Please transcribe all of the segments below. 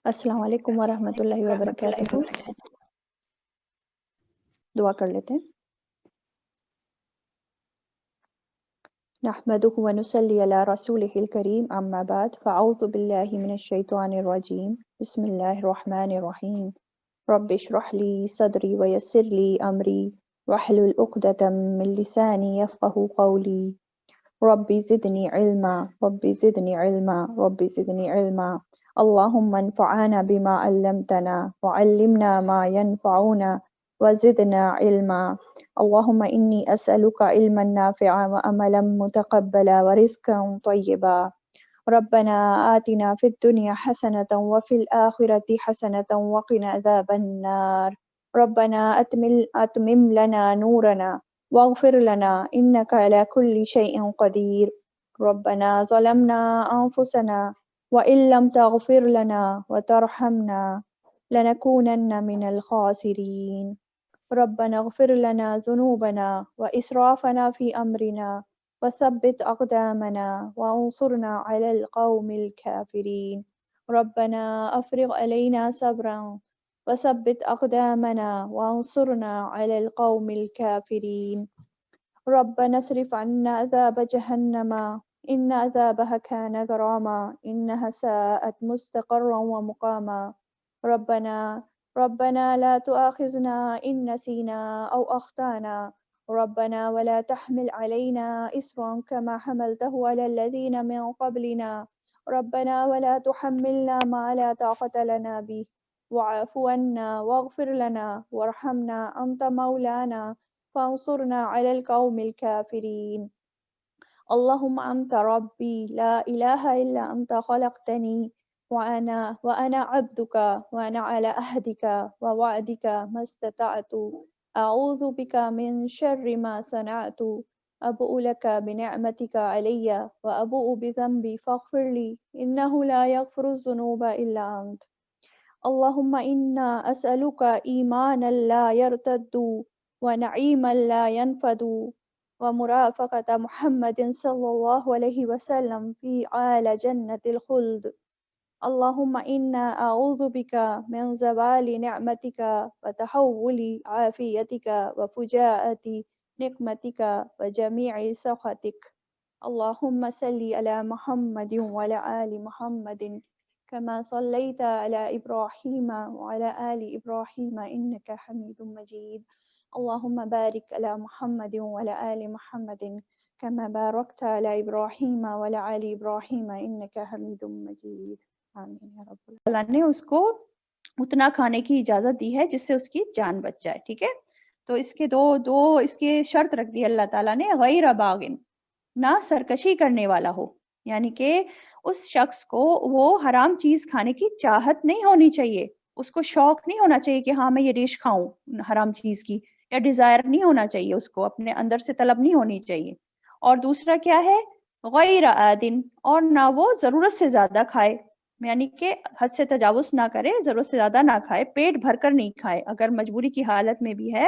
السلام علیکم ورحمۃ اللہ وبرکاتہ۔ دعا کر لیتے ہیں۔ نحمده ونصلي على رسوله الكريم اما بعد فاعوذ بالله من الشيطان الرجيم بسم الله الرحمن الرحيم رب اشرح لي صدري ويسر لي امري واحلل عقدة من لساني يفقهوا قولي رب زدني علما رب زدني علما رب زدني علما اللهم انفعنا بما علمتنا وعلمنا ما ينفعنا وزدنا علما اللهم إني أسألك علما نافعا وعملا متقبلا ورزقا طيبا ربنا آتنا في الدنيا حسنة وفي الآخرة حسنة وقنا عذاب النار ربنا أتمم لنا نورنا واغفر لنا إنك على كل شيء قدير ربنا ظلمنا أنفسنا وإن لم تغفر لنا وترحمنا لنكونن من الخاسرين ربنا اغفر لنا ذنوبنا وإسرافنا في أمرنا وثبت أقدامنا وانصرنا على القوم الكافرين ربنا أفرغ علينا صبرا وثبت أقدامنا وانصرنا على القوم الكافرين ربنا اصرف عنا عذاب جهنم إن عذابها كان غراما إنها ساءت مستقرا ومقاما ربنا لا تؤاخذنا إن نسينا أو أخطأنا ربنا ولا تحمل علينا إصرا كما حملته على الذين من قبلنا ربنا ولا تحملنا ما لا طاقة لنا به واعف عنا واغفر لنا وارحمنا أنت مولانا فانصرنا على القوم الكافرين اللهم أنت ربي لا إله إلا أنت خلقتني وأنا عبدك وأنا على عهدك ووعدك ما استطعت أعوذ بك من شر ما صنعت أبوء لك بنعمتك علي وأبوء بذنبي فاغفر لي إنه لا يغفر الذنوب إلا أنت اللهم إنا أسألك إيمانا لا يرتد ونعيما لا ينفد ومرافقة محمد صلى الله عليه وسلم في أعلى جنة الخلد اللهم إنا أعوذ بك من زوال نعمتك وتحول عافيتك وفجاءة نقمتك وجميع سخطك اللهم صل على محمد وعلى آل محمد كما صليت على إبراهيم وعلى آل إبراهيم إنك حميد مجيد اللهم بارك على محمد وعلى آل محمد كما باركت على إبراهيم وعلى آل إبراهيم إنك حميد مجيد آمین یا رب اللہ نے اس کو اتنا کھانے کی اجازت دی ہے جس سے اس کی جان بچ جائے، ٹھیک ہے؟ تو اس کے دو اس کے شرط رکھ دی اللہ تعالیٰ نے، غیر باغن، نہ سرکشی کرنے والا ہو، یعنی کہ اس شخص کو وہ حرام چیز کھانے کی چاہت نہیں ہونی چاہیے، اس کو شوق نہیں ہونا چاہیے کہ ہاں میں یہ ڈش کھاؤں حرام چیز کی، یا ڈیزائر نہیں ہونا چاہیے، اس کو اپنے اندر سے طلب نہیں ہونی چاہیے۔ اور دوسرا کیا ہے؟ غیر عادن، اور نہ وہ ضرورت سے زیادہ کھائے، یعنی کہ حد سے تجاوز نہ کرے، ضرورت سے زیادہ نہ کھائے، پیٹ بھر کر نہیں کھائے، اگر مجبوری کی حالت میں بھی ہے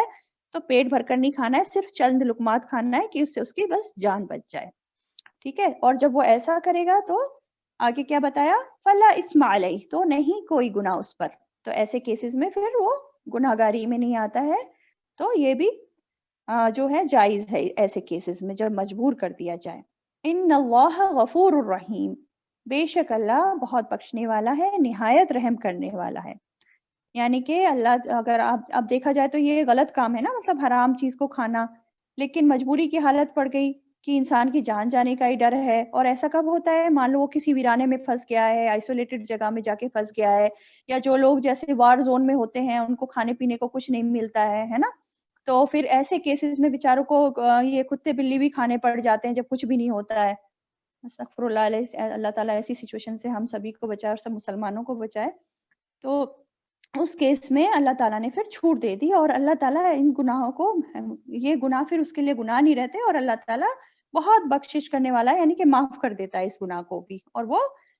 تو پیٹ بھر کر نہیں کھانا ہے، صرف چند لقمات کھانا ہے کہ اس سے اس کی بس جان بچ جائے، ٹھیک ہے؟ اور جب وہ ایسا کرے گا تو آگے کیا بتایا؟ فلا اسم علیہ، تو نہیں کوئی گناہ اس پر، تو ایسے کیسز میں پھر وہ گناہ گاری میں نہیں آتا ہے، تو یہ بھی جو ہے جائز ہے ایسے کیسز میں جب مجبور کر دیا جائے۔ ان اللہ غفور الرحیم، بے شک اللہ بہت بخشنے والا ہے، نہایت رحم کرنے والا ہے۔ یعنی کہ اللہ، اگر اب دیکھا جائے تو یہ غلط کام ہے نا، مطلب حرام چیز کو کھانا، لیکن مجبوری کی حالت پڑ گئی کہ انسان کی جان جانے کا ہی ڈر ہے، اور ایسا کب ہوتا ہے؟ مان لو وہ کسی ویرانے میں پھنس گیا ہے، آئسولیٹڈ جگہ میں جا کے پھنس گیا ہے، یا جو لوگ جیسے وار زون میں ہوتے ہیں ان کو کھانے پینے کو کچھ نہیں ملتا ہے نا، تو پھر ایسے کیسز میں بیچاروں کو یہ کتے بلی بھی کھانے پڑ جاتے ہیں جب کچھ بھی نہیں ہوتا ہے۔ استغفر اللہ علیہ، اللہ تعالیٰ ایسی سچویشن سے ہم سبھی کو بچائے اور سب مسلمانوں کو بچائے۔ تو اس کیس میں اللہ تعالیٰ نے پھر چھوٹ دے دی، اور اللہ تعالیٰ ان گناہوں کو، یہ گناہ پھر اس کے لیے گناہ نہیں رہتے، اور اللہ تعالیٰ بہت بخشش کرنے والا ہے، یعنی کہ معاف کر دیتا ہے اس گناہ کو بھی، اور وہ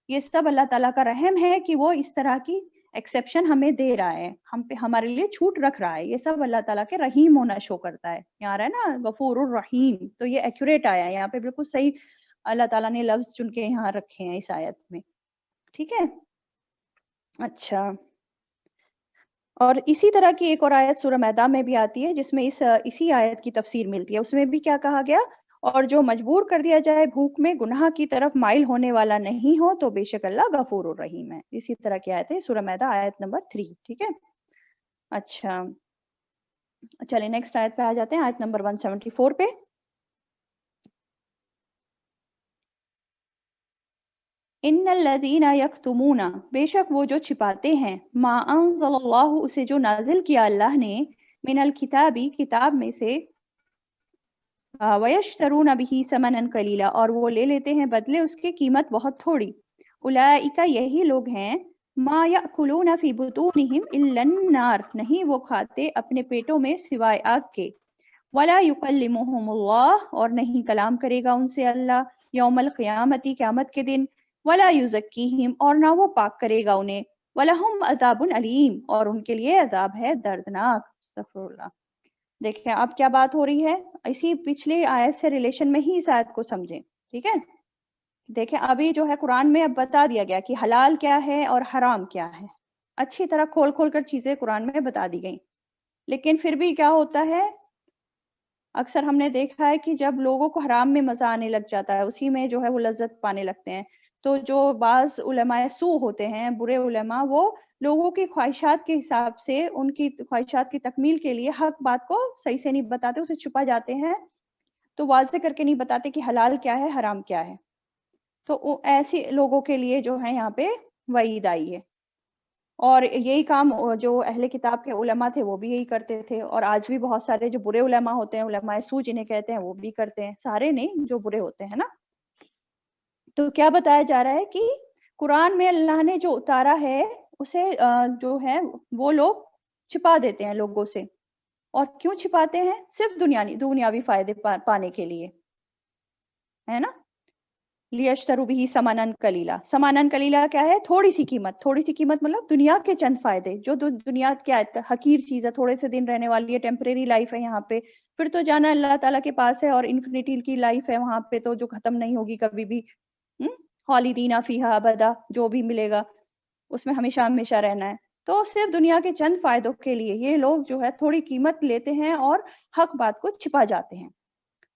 یہ سب اللہ تعالیٰ کا رحم ہے کہ وہ اس طرح کی ایکسیپشن ہمیں دے رہا ہے، ہم پہ ہمارے لیے چھوٹ رکھ رہا ہے، یہ سب اللہ تعالیٰ کے رحیم ہونا شو کرتا ہے۔ یہاں رہا ہے نا غفور الرحیم، تو یہ ایکوریٹ آیا ہے یہاں پہ، بالکل صحیح اللہ تعالیٰ نے لفظ چن کے یہاں رکھے ہیں اس آیت میں، ٹھیک ہے؟ اچھا، اور اسی طرح کی ایک اور آیت سورہ مائدہ میں بھی آتی ہے جس میں اسی آیت کی تفسیر ملتی ہے. اس میں بھی کیا کہا گیا؟ اور جو مجبور کر دیا جائے بھوک میں گناہ کی طرف مائل ہونے والا نہیں ہو تو بے شک اللہ غفور الرحیم ہے. اسی طرح کی آیت ہے سورہ مائدہ آیت نمبر 3. ٹھیک ہے. اچھا چلیں نیکسٹ آیت پہ آ جاتے ہیں، آیت نمبر 174 پہ. ان الذین یکتمون، بے شک وہ جو چھپاتے ہیں، ما انزل اللہ، اسے جو نازل کیا اللہ نے، من الکتابی، کتاب میں سے، ویشترون بہ ثمنا قلیلا، اور وہ لے لیتے ہیں بدلے اس کے قیمت بہت تھوڑی. اولئک، یہی لوگ ہیں، ما یأکلون فی بطونہم الا النار، نہیں وہ کھاتے اپنے پیٹوں میں سوائے آگ کے. ولا یکلمہم اللہ، اور نہیں کلام کرے گا ان سے اللہ، یوم القیامتی، قیامت کے دن. ولا یزکیہم، اور نہ وہ پاک کرے گا انہیں. ولہم عذاب علیم، اور ان کے لیے عذاب ہے دردناک. استغفر اللہ. دیکھیں اب کیا بات ہو رہی ہے، اسی پچھلی آیت سے ریلیشن میں ہی اس آیت کو سمجھیں. ٹھیک ہے. دیکھیں ابھی جو ہے قرآن میں اب بتا دیا گیا کہ حلال کیا ہے اور حرام کیا ہے. اچھی طرح کھول کھول کر چیزیں قرآن میں بتا دی گئیں. لیکن پھر بھی کیا ہوتا ہے، اکثر ہم نے دیکھا ہے کہ جب لوگوں کو حرام میں مزہ آنے لگ جاتا ہے، اسی میں جو ہے وہ لذت پانے لگتے ہیں، تو جو بعض علماء سو ہوتے ہیں، برے علماء، وہ لوگوں کی خواہشات کے حساب سے، ان کی خواہشات کی تکمیل کے لیے حق بات کو صحیح سے نہیں بتاتے، اسے چھپا جاتے ہیں، تو واضح کر کے نہیں بتاتے کہ حلال کیا ہے حرام کیا ہے. تو ایسے لوگوں کے لیے جو ہے یہاں پہ وعید آئی ہے. اور یہی کام جو اہل کتاب کے علماء تھے وہ بھی یہی کرتے تھے، اور آج بھی بہت سارے جو برے علماء ہوتے ہیں، علماء سو جنہیں کہتے ہیں، وہ بھی کرتے ہیں. سارے نہیں، جو برے ہوتے ہیں نا. تو کیا بتایا جا رہا ہے کہ قرآن میں اللہ نے جو اتارا ہے اسے جو ہے وہ لوگ چھپا دیتے ہیں لوگوں سے. اور کیوں چھپاتے ہیں؟ صرف دنیاوی فائدے پانے کے لیے، ہے نا. لیشتروا بہ ثمنا قلیلا. ثمنا قلیلا کیا ہے؟ تھوڑی سی قیمت. تھوڑی سی قیمت مطلب دنیا کے چند فائدے، جو دنیا کیا ہے، حقیر چیز ہے، تھوڑے سے دن رہنے والی ہے، ٹیمپریری لائف ہے یہاں پہ، پھر تو جانا اللہ تعالیٰ کے پاس ہے، اور انفینٹی کی لائف ہے وہاں پہ، تو جو ختم نہیں ہوگی کبھی بھی. خالدین فیہا ابدا، جو بھی ملے گا اس میں ہمیشہ ہمیشہ رہنا ہے. تو صرف دنیا کے چند فائدوں کے لیے یہ لوگ جو ہے تھوڑی قیمت لیتے ہیں اور حق بات کو چھپا جاتے ہیں.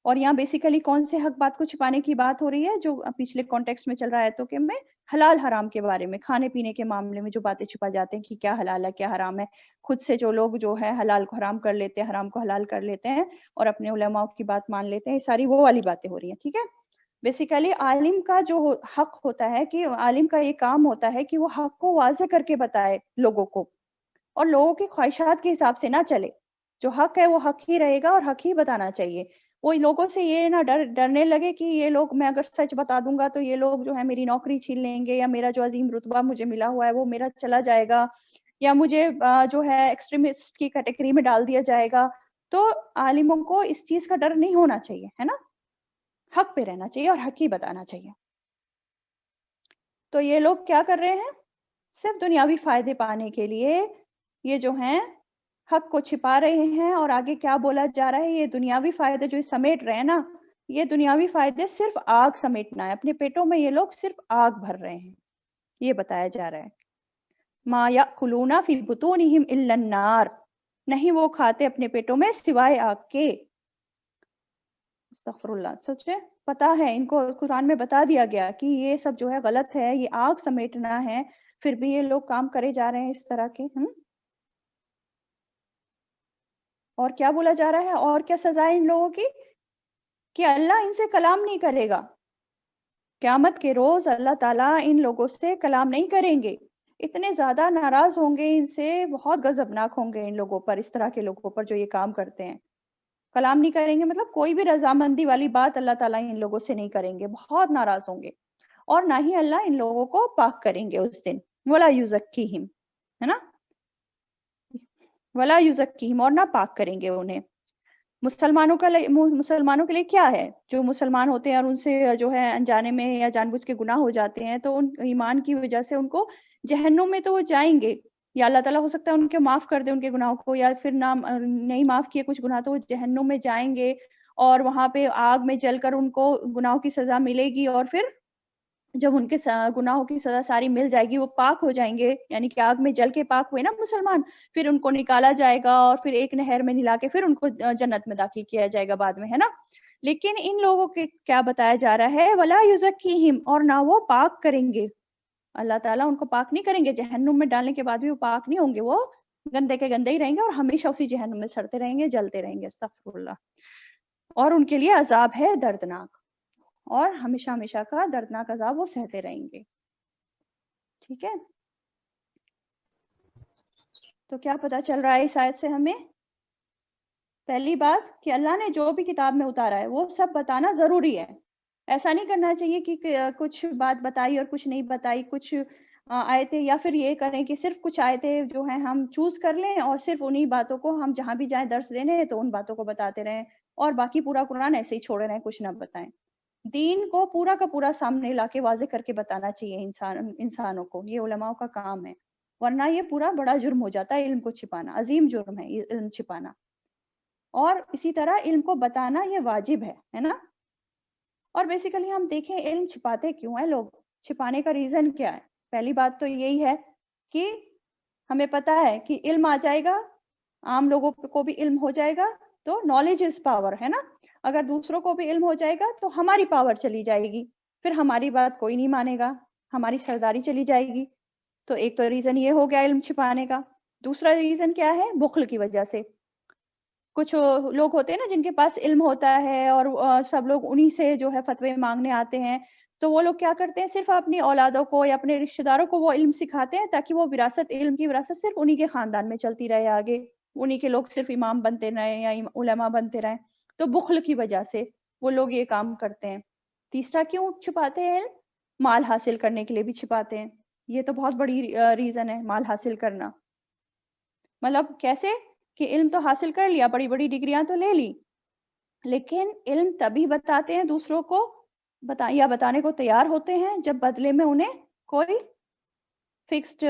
اور یہاں بیسیکلی کون سے حق بات کو چھپانے کی بات ہو رہی ہے؟ جو پچھلے کانٹیکسٹ میں چل رہا ہے تو کہ میں حلال حرام کے بارے میں، کھانے پینے کے معاملے میں جو باتیں چھپا جاتے ہیں کہ کیا حلال ہے کیا حرام ہے. خود سے جو لوگ جو ہے حلال کو حرام کر لیتے ہیں، حرام کو حلال کر لیتے ہیں، اور اپنے علماء کی بات مان لیتے ہیں، یہ ساری وہ والی باتیں ہو رہی ہیں. ٹھیک ہے. بیسیکلی عالم کا جو حق ہوتا ہے، کہ عالم کا یہ کام ہوتا ہے کہ وہ حق کو واضح کر کے بتائے لوگوں کو، اور لوگوں کی خواہشات کے حساب سے نہ چلے. جو حق ہے وہ حق ہی رہے گا اور حق ہی بتانا چاہیے. وہ لوگوں سے یہ نہ ڈرنے لگے کہ یہ لوگ، میں اگر سچ بتا دوں گا تو یہ لوگ جو ہے میری نوکری چھین لیں گے، یا میرا جو عظیم رتبہ مجھے ملا ہوا ہے وہ میرا چلا جائے گا، یا مجھے جو ہے ایکسٹریمسٹ کی کیٹیگری میں ڈال دیا جائے گا. تو عالموں کو اس چیز کا ڈر نہیں ہونا چاہیے، ہے نا. حق پہ رہنا چاہیے اور حق ہی بتانا چاہیے. تو یہ لوگ کیا کر رہے ہیں؟ صرف دنیاوی فائدے پانے کے لیے یہ جو ہیں حق کو چھپا رہے ہیں. اور آگے کیا بولا جا رہا ہے؟ یہ دنیاوی فائدے جو سمیٹ رہے ہیں نا، یہ دنیاوی فائدے صرف آگ سمیٹنا ہے، اپنے پیٹوں میں یہ لوگ صرف آگ بھر رہے ہیں، یہ بتایا جا رہا ہے. ما یأکلون فی بطونہم الا النار، نہیں وہ کھاتے اپنے پیٹوں میں سوائے آگ کے. استغفر اللہ. سچ ہے، پتا ہے ان کو، قرآن میں بتا دیا گیا کہ یہ سب جو ہے غلط ہے، یہ آگ سمیٹنا ہے، پھر بھی یہ لوگ کام کرے جا رہے ہیں اس طرح کے. اور کیا بولا جا رہا ہے؟ اور کیا سزا ہے ان لوگوں کی؟ کہ اللہ ان سے کلام نہیں کرے گا. قیامت کے روز اللہ تعالیٰ ان لوگوں سے کلام نہیں کریں گے. اتنے زیادہ ناراض ہوں گے ان سے، بہت غضبناک ہوں گے ان لوگوں پر، اس طرح کے لوگوں پر جو یہ کام کرتے ہیں. کلام نہیں کریں گے مطلب کوئی بھی رضامندی والی بات اللہ تعالیٰ ان لوگوں سے نہیں کریں گے، بہت ناراض ہوں گے. اور نہ ہی اللہ ان لوگوں کو پاک کریں گے اس دن. ولا یزکیہم، ہے نا، ولا یزکیہم، اور نہ پاک کریں گے انہیں. مسلمانوں کے لیے کیا ہے؟ جو مسلمان ہوتے ہیں اور ان سے جو ہے انجانے میں یا جان بوجھ کے گناہ ہو جاتے ہیں، تو ان ایمان کی وجہ سے ان کو جہنم میں تو وہ جائیں گے، یا اللہ تعالیٰ ہو سکتا ہے ان کے معاف کر دے ان کے گناہوں کو، یا پھر نہ نہیں معاف کیے کچھ گناہ تو وہ جہنم میں جائیں گے، اور وہاں پہ آگ میں جل کر ان کو گناہوں کی سزا ملے گی، اور پھر جب ان کے گناہوں کی سزا ساری مل جائے گی، وہ پاک ہو جائیں گے، یعنی کہ آگ میں جل کے پاک ہوئے نا مسلمان، پھر ان کو نکالا جائے گا اور پھر ایک نہر میں نلا کے پھر ان کو جنت میں داخل کیا جائے گا بعد میں، ہے نا. لیکن ان لوگوں کے کیا بتایا جا رہا ہے، وَلَا يُزَكِّيهِمْ، اور نہ وہ پاک کریں گے. اللہ تعالیٰ ان کو پاک نہیں کریں گے، جہنم میں ڈالنے کے بعد بھی وہ پاک نہیں ہوں گے، وہ گندے کے گندے ہی رہیں گے اور ہمیشہ اسی جہنم میں سڑتے رہیں گے، جلتے رہیں گے. استغفر اللہ. اور ان کے لیے عذاب ہے دردناک، اور ہمیشہ ہمیشہ کا دردناک عذاب وہ سہتے رہیں گے. ٹھیک ہے، تو کیا پتا چل رہا ہے اس آیت سے ہمیں؟ پہلی بات کہ اللہ نے جو بھی کتاب میں اتارا ہے وہ سب بتانا ضروری ہے. ایسا نہیں کرنا چاہیے کہ کچھ بات بتائی اور کچھ نہیں بتائی، کچھ آیتیں، یا پھر یہ کریں کہ صرف کچھ آیتیں جو ہیں ہم چوز کر لیں اور صرف انہی باتوں کو ہم جہاں بھی جائیں درس دینے تو ان باتوں کو بتاتے رہیں اور باقی پورا قرآن ایسے ہی چھوڑے رہیں، کچھ نہ بتائیں. دین کو پورا کا پورا سامنے لا کے واضح کر کے بتانا چاہیے انسانوں کو، یہ علماء کا کام ہے. ورنہ یہ پورا بڑا جرم ہو جاتا ہے، علم کو چھپانا عظیم جرم ہے، علم چھپانا. اور اسی طرح علم کو بتانا یہ واجب ہے نا. اور بیسیکلی ہم دیکھیں علم چھپاتے کیوں ہیں لوگ، چھپانے کا ریزن کیا ہے؟ پہلی بات تو یہی ہے کہ ہمیں پتا ہے کہ علم آ جائے گا، عام لوگوں کو بھی علم ہو جائے گا، تو نالج از پاور، ہے نا. اگر دوسروں کو بھی علم ہو جائے گا تو ہماری پاور چلی جائے گی، پھر ہماری بات کوئی نہیں مانے گا، ہماری سرداری چلی جائے گی. تو ایک تو ریزن یہ ہو گیا علم چھپانے کا. دوسرا ریزن کیا ہے؟ بخل کی وجہ سے. کچھ لوگ ہوتے ہیں نا جن کے پاس علم ہوتا ہے اور سب لوگ انہی سے جو ہے فتوے مانگنے آتے ہیں، تو وہ لوگ کیا کرتے ہیں، صرف اپنی اولادوں کو یا اپنے رشتہ داروں کو وہ علم سکھاتے ہیں تاکہ وہ وراثت، علم کی وراثت صرف انہی کے خاندان میں چلتی رہے، آگے انہی کے لوگ صرف امام بنتے رہیں یا علماء بنتے رہیں. تو بخل کی وجہ سے وہ لوگ یہ کام کرتے ہیں. تیسرا کیوں چھپاتے ہیں علم؟ مال حاصل کرنے کے لیے بھی چھپاتے ہیں. یہ تو بہت بڑی ریزن ہے، مال حاصل کرنا. مطلب کیسے کہ علم تو حاصل کر لیا، بڑی بڑی ڈگریاں تو لے لی، لیکن علم تبھی بتاتے ہیں دوسروں کو، یا بتانے کو تیار ہوتے ہیں جب بدلے میں انہیں کوئی فکسڈ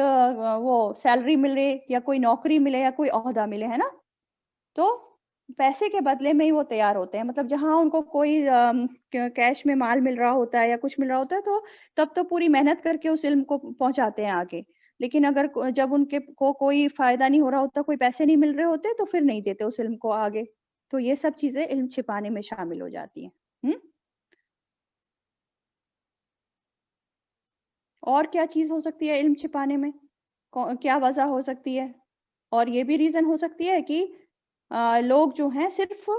وہ سیلری ملے یا کوئی نوکری ملے یا کوئی عہدہ ملے، ہے نا. تو پیسے کے بدلے میں ہی وہ تیار ہوتے ہیں. مطلب جہاں ان کو کوئی کیش میں مال مل رہا ہوتا ہے یا کچھ مل رہا ہوتا ہے تو تب تو پوری محنت کر کے اس علم کو پہنچاتے ہیں آگے. لیکن اگر جب ان کے کو کوئی فائدہ نہیں ہو رہا ہوتا، کوئی پیسے نہیں مل رہے ہوتے، تو پھر نہیں دیتے اس علم کو آگے. تو یہ سب چیزیں علم چھپانے میں شامل ہو جاتی ہیں. اور کیا چیز ہو سکتی ہے علم چھپانے میں؟ کیا وجہ ہو سکتی ہے؟ اور یہ بھی ریزن ہو سکتی ہے کہ لوگ جو ہیں صرف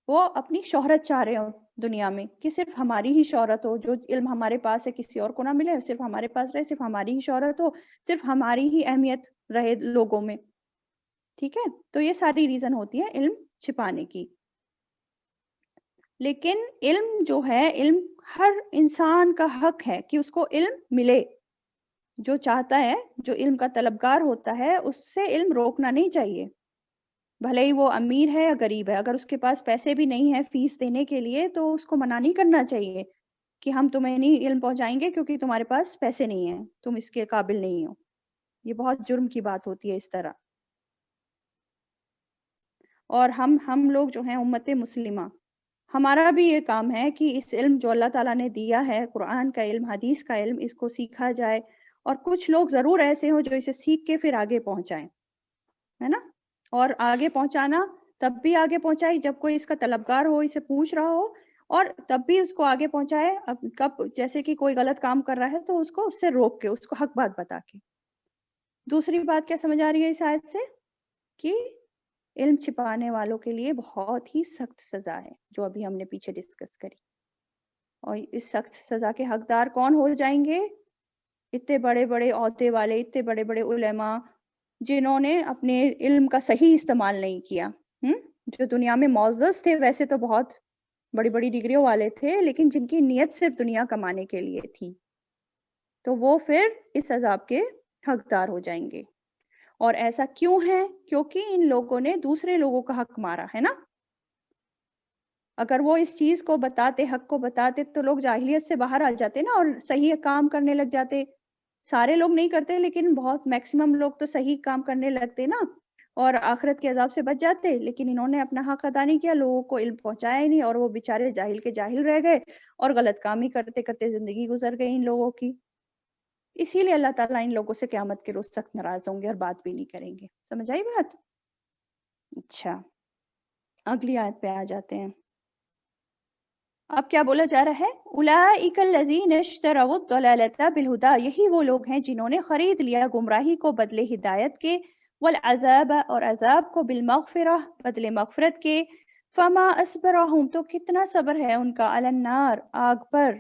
وہ اپنی شہرت چاہ رہے ہوں دنیا میں، کہ صرف ہماری ہی شہرت ہو، جو علم ہمارے پاس ہے کسی اور کو نہ ملے، صرف ہمارے پاس رہے، صرف ہماری ہی شہرت ہو، صرف ہماری ہی اہمیت رہے لوگوں میں. ٹھیک ہے، تو یہ ساری ریزن ہوتی ہے علم چھپانے کی. لیکن علم جو ہے، علم ہر انسان کا حق ہے کہ اس کو علم ملے. جو چاہتا ہے، جو علم کا طلبگار ہوتا ہے، اس سے علم روکنا نہیں چاہیے، بھلے ہی وہ امیر ہے یا غریب ہے. اگر اس کے پاس پیسے بھی نہیں ہے فیس دینے کے لیے تو اس کو منع نہیں کرنا چاہیے کہ ہم تمہیں نہیں علم پہنچائیں گے کیونکہ تمہارے پاس پیسے نہیں ہیں، تم اس کے قابل نہیں ہو. یہ بہت جرم کی بات ہوتی ہے اس طرح. اور ہم لوگ جو ہیں امت مسلمہ، ہمارا بھی یہ کام ہے کہ اس علم جو اللہ تعالیٰ نے دیا ہے، قرآن کا علم، حدیث کا علم، اس کو سیکھا جائے. اور کچھ لوگ ضرور ایسے ہوں جو اسے سیکھ کے پھر آگے پہنچائیں، ہے نا. اور آگے پہنچانا تب بھی آگے پہنچائے جب کوئی اس کا طلبگار ہو، اسے پوچھ رہا ہو، اور تب بھی اس کو آگے پہنچائے کب، جیسے کہ کوئی غلط کام کر رہا ہے تو اس کو اس سے روک کے، اس کو حق بات بتا کے. دوسری بات کیا سمجھ آ رہی ہے اس آیت سے؟ کہ علم چھپانے والوں کے لیے بہت ہی سخت سزا ہے، جو ابھی ہم نے پیچھے ڈسکس کری. اور اس سخت سزا کے حقدار کون ہو جائیں گے؟ اتنے بڑے بڑے عہدے والے، اتنے بڑے بڑے علماء جنہوں نے اپنے علم کا صحیح استعمال نہیں کیا، جو دنیا میں معزز تھے، ویسے تو بہت بڑی بڑی ڈگریوں والے تھے، لیکن جن کی نیت صرف دنیا کمانے کے لیے تھی، تو وہ پھر اس عذاب کے حقدار ہو جائیں گے. اور ایسا کیوں ہے؟ کیونکہ ان لوگوں نے دوسرے لوگوں کا حق مارا ہے نا. اگر وہ اس چیز کو بتاتے، حق کو بتاتے، تو لوگ جاہلیت سے باہر آ جاتے نا اور صحیح کام کرنے لگ جاتے. سارے لوگ نہیں کرتے لیکن بہت میکسیمم لوگ تو صحیح کام کرنے لگتے نا. اور آخرت کے عذاب سے بچ جاتے، لیکن انہوں نے اپنا حق ادا نہیں کیا، لوگوں کو علم پہنچایا ہی نہیں، اور وہ بیچارے جاہل کے جاہل رہ گئے اور غلط کام ہی کرتے کرتے زندگی گزر گئی ان لوگوں کی. اسی لیے اللہ تعالیٰ ان لوگوں سے قیامت کے روز سخت ناراض ہوں گے اور بات بھی نہیں کریں گے. سمجھ آئی بات؟ اچھا، اگلی آیت پہ آ جاتے ہیں. اب کیا بولا جا رہا ہے؟ اولئک الذین اشتروا الضلالۃ بالہدی، یہی وہ لوگ ہیں جنہوں نے خرید لیا گمراہی کو بدلے ہدایت کے، والعذاب اور عذاب کو بالمغفرہ بدلے مغفرت کے، فما اصبرہم تو کتنا صبر ہے ان کا، علی النار آگ پر.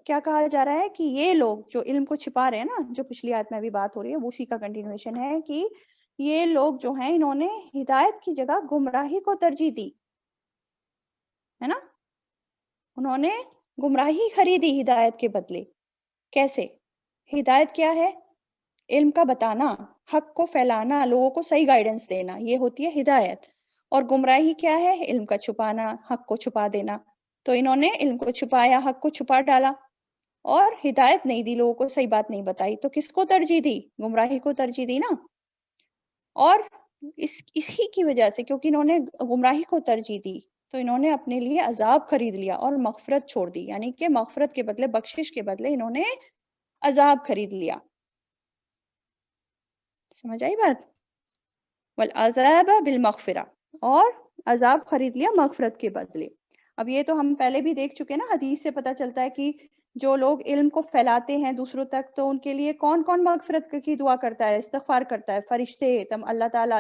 کیا کہا جا رہا ہے کہ یہ لوگ جو علم کو چھپا رہے ہیں نا، جو پچھلی آیت میں بھی بات ہو رہی ہے وہ اسی کا کنٹینویشن ہے، کہ یہ لوگ جو ہیں انہوں نے ہدایت کی جگہ گمراہی کو ترجیح دی ہے نا. انہوں نے گمراہی خریدی ہدایت کے بدلے. کیسے؟ ہدایت کیا ہے؟ علم کا بتانا، حق کو پھیلانا، لوگوں کو صحیح گائیڈنس دینا، یہ ہوتی ہے ہدایت. اور گمراہی کیا ہے؟ علم کا چھپانا، حق کو چھپا دینا. تو انہوں نے علم کو چھپایا، حق کو چھپا ڈالا اور ہدایت نہیں دی، لوگوں کو صحیح بات نہیں بتائی. تو کس کو ترجیح دی؟ گمراہی کو ترجیح دی نا. اور اسی کی وجہ سے، کیونکہ انہوں نے گمراہی کو ترجیح دی، تو انہوں نے اپنے لیے عذاب خرید لیا اور مغفرت چھوڑ دی. یعنی کہ مغفرت کے بدلے، بخشش کے بدلے انہوں نے عذاب خرید لیا. سمجھ آئی بات؟ والعذاب بالمغفرہ، اور عذاب خرید لیا مغفرت کے بدلے. اب یہ تو ہم پہلے بھی دیکھ چکے نا، حدیث سے پتہ چلتا ہے کہ جو لوگ علم کو پھیلاتے ہیں دوسروں تک، تو ان کے لیے کون کون مغفرت کی دعا کرتا ہے، استغفار کرتا ہے؟ فرشتے، اللہ تعالیٰ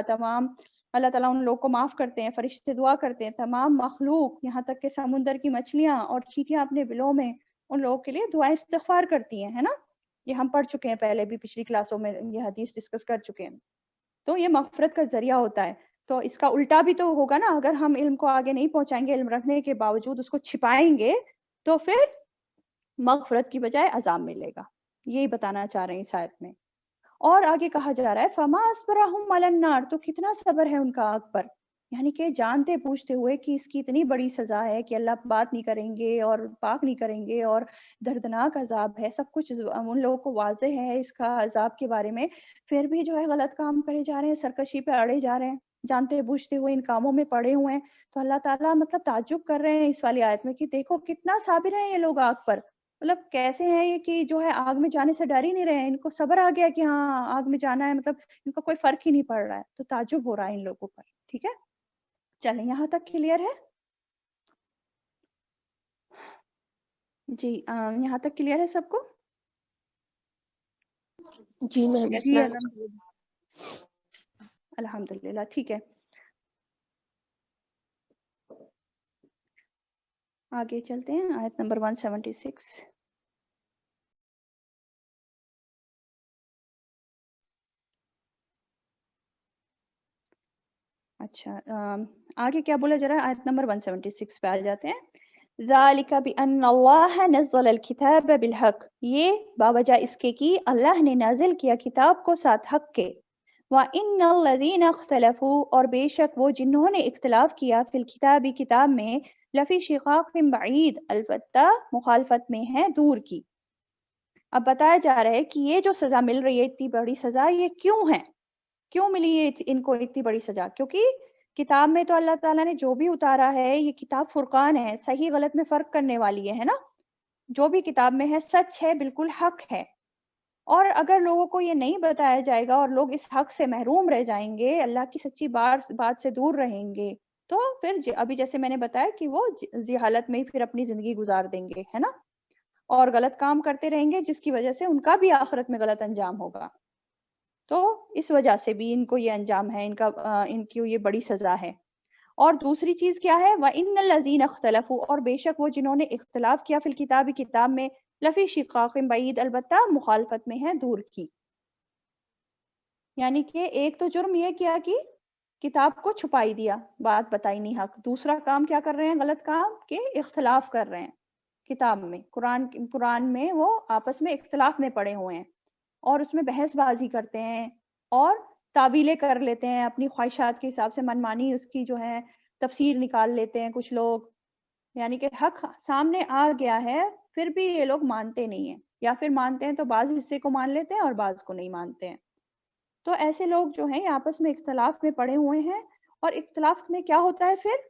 اللہ تعالیٰ ان لوگوں کو معاف کرتے ہیں، فرشتے دعا کرتے ہیں، تمام مخلوق یہاں تک کہ سمندر کی مچھلیاں اور چیٹیاں اپنے بلوں میں ان لوگوں کے لیے دعائیں استغفار کرتی ہیں، ہے نا. یہ ہم پڑھ چکے ہیں پہلے بھی، پچھلی کلاسوں میں یہ حدیث ڈسکس کر چکے ہیں. تو یہ مغفرت کا ذریعہ ہوتا ہے. تو اس کا الٹا بھی تو ہوگا نا، اگر ہم علم کو آگے نہیں پہنچائیں گے، علم رکھنے کے باوجود اس کو چھپائیں گے، تو پھر مغفرت کی بجائے عذاب ملے گا. یہی بتانا چاہ رہے ہیں اس آیت میں. اور آگے کہا جا رہا ہے فما اصبرہم علی النار، تو کتنا صبر ہے ان کا آگ پر. یعنی کہ جانتے پوچھتے ہوئے کہ اس کی اتنی بڑی سزا ہے کہ اللہ بات نہیں کریں گے اور پاک نہیں کریں گے اور دردناک عذاب ہے، سب کچھ ان لوگوں کو واضح ہے اس کا عذاب کے بارے میں، پھر بھی جو ہے غلط کام کرے جا رہے ہیں، سرکشی پہ اڑے جا رہے ہیں، جانتے بوجھتے ہوئے ان کاموں میں پڑے ہوئے ہیں. تو اللہ تعالیٰ مطلب تعجب کر رہے ہیں اس والی آیت میں کہ دیکھو کتنا صابر ہیں یہ لوگ آگ پر. مطلب کیسے ہیں یہ کہ جو ہے آگ میں جانے سے ڈر ہی نہیں رہے ہیں، ان کو صبر آ گیا کہ ہاں آگ میں جانا ہے، مطلب ان کو کوئی فرق ہی نہیں پڑ رہا ہے. تو تعجب ہو رہا ہے ان لوگوں پر. ٹھیک ہے، چلیں یہاں تک کلیئر ہے؟ جی یہاں تک کلیئر ہے سب کو؟ جی میم. جی الحمدللہ ٹھیک ہے. آگے چلتے ہیں، آیت نمبر 176. اچھا آگے کیا بولا جا رہا ہے؟ آیت نمبر 176 پہ آ جاتے ہیں. ذَلِكَ بِأَنَّ اللَّهَ نَزَّلَ الْكِتَابَ بِالْحَقِّ، یہ باوجہ اس کے کہ اللہ نے نازل کیا کتاب کو ساتھ حق کے. وَإِنَّ الَّذِينَ اخْتَلَفُوا، اور بے شک وہ جنہوں نے اختلاف کیا، فی الکتاب کتاب میں، لفی شقاق بعید، البتہ مخالفت میں ہے دور کی. اب بتایا جا رہا ہے کہ یہ جو سزا مل رہی ہے، اتنی بڑی سزا، یہ کیوں ہے؟ کیوں ملی ہے ان کو اتنی بڑی سزا؟ کیونکہ کتاب میں تو اللہ تعالیٰ نے جو بھی اتارا ہے، یہ کتاب فرقان ہے، صحیح غلط میں فرق کرنے والی ہے نا. جو بھی کتاب میں ہے سچ ہے، بالکل حق ہے. اور اگر لوگوں کو یہ نہیں بتایا جائے گا اور لوگ اس حق سے محروم رہ جائیں گے، اللہ کی سچی بات سے دور رہیں گے، تو پھر ابھی جیسے میں نے بتایا کہ وہ جہالت میں ہی پھر اپنی زندگی گزار دیں گے، ہے نا، اور غلط کام کرتے رہیں گے، جس کی وجہ سے ان کا بھی آخرت میں غلط انجام ہوگا. تو اس وجہ سے بھی ان کو یہ انجام ہے، ان کی یہ بڑی سزا ہے. اور دوسری چیز کیا ہے؟ وَإِنَّ الَّذِينَ اخْتَلَفُوا، اور بے شک وہ جنہوں نے اختلاف کیا، فی الکتاب کتاب میں، لفی شقاق بعید، البتہ مخالفت میں ہے دور کی. یعنی کہ ایک تو جرم یہ کیا کہ کتاب کو چھپائی دیا، بات بتائی نہیں حق. دوسرا کام کیا کر رہے ہیں؟ غلط کام کہ اختلاف کر رہے ہیں کتاب میں، قرآن میں وہ آپس میں اختلاف میں پڑے ہوئے ہیں اور اس میں بحث بازی کرتے ہیں اور تعویلیں کر لیتے ہیں اپنی خواہشات کے حساب سے، منمانی اس کی جو ہے تفسیر نکال لیتے ہیں کچھ لوگ. یعنی کہ حق سامنے آ گیا ہے پھر بھی یہ لوگ مانتے نہیں ہیں، یا پھر مانتے ہیں تو بعض حصے کو مان لیتے ہیں اور بعض کو نہیں مانتے ہیں. تو ایسے لوگ جو ہیں آپس میں اختلاف میں پڑے ہوئے ہیں، اور اختلاف میں کیا ہوتا ہے پھر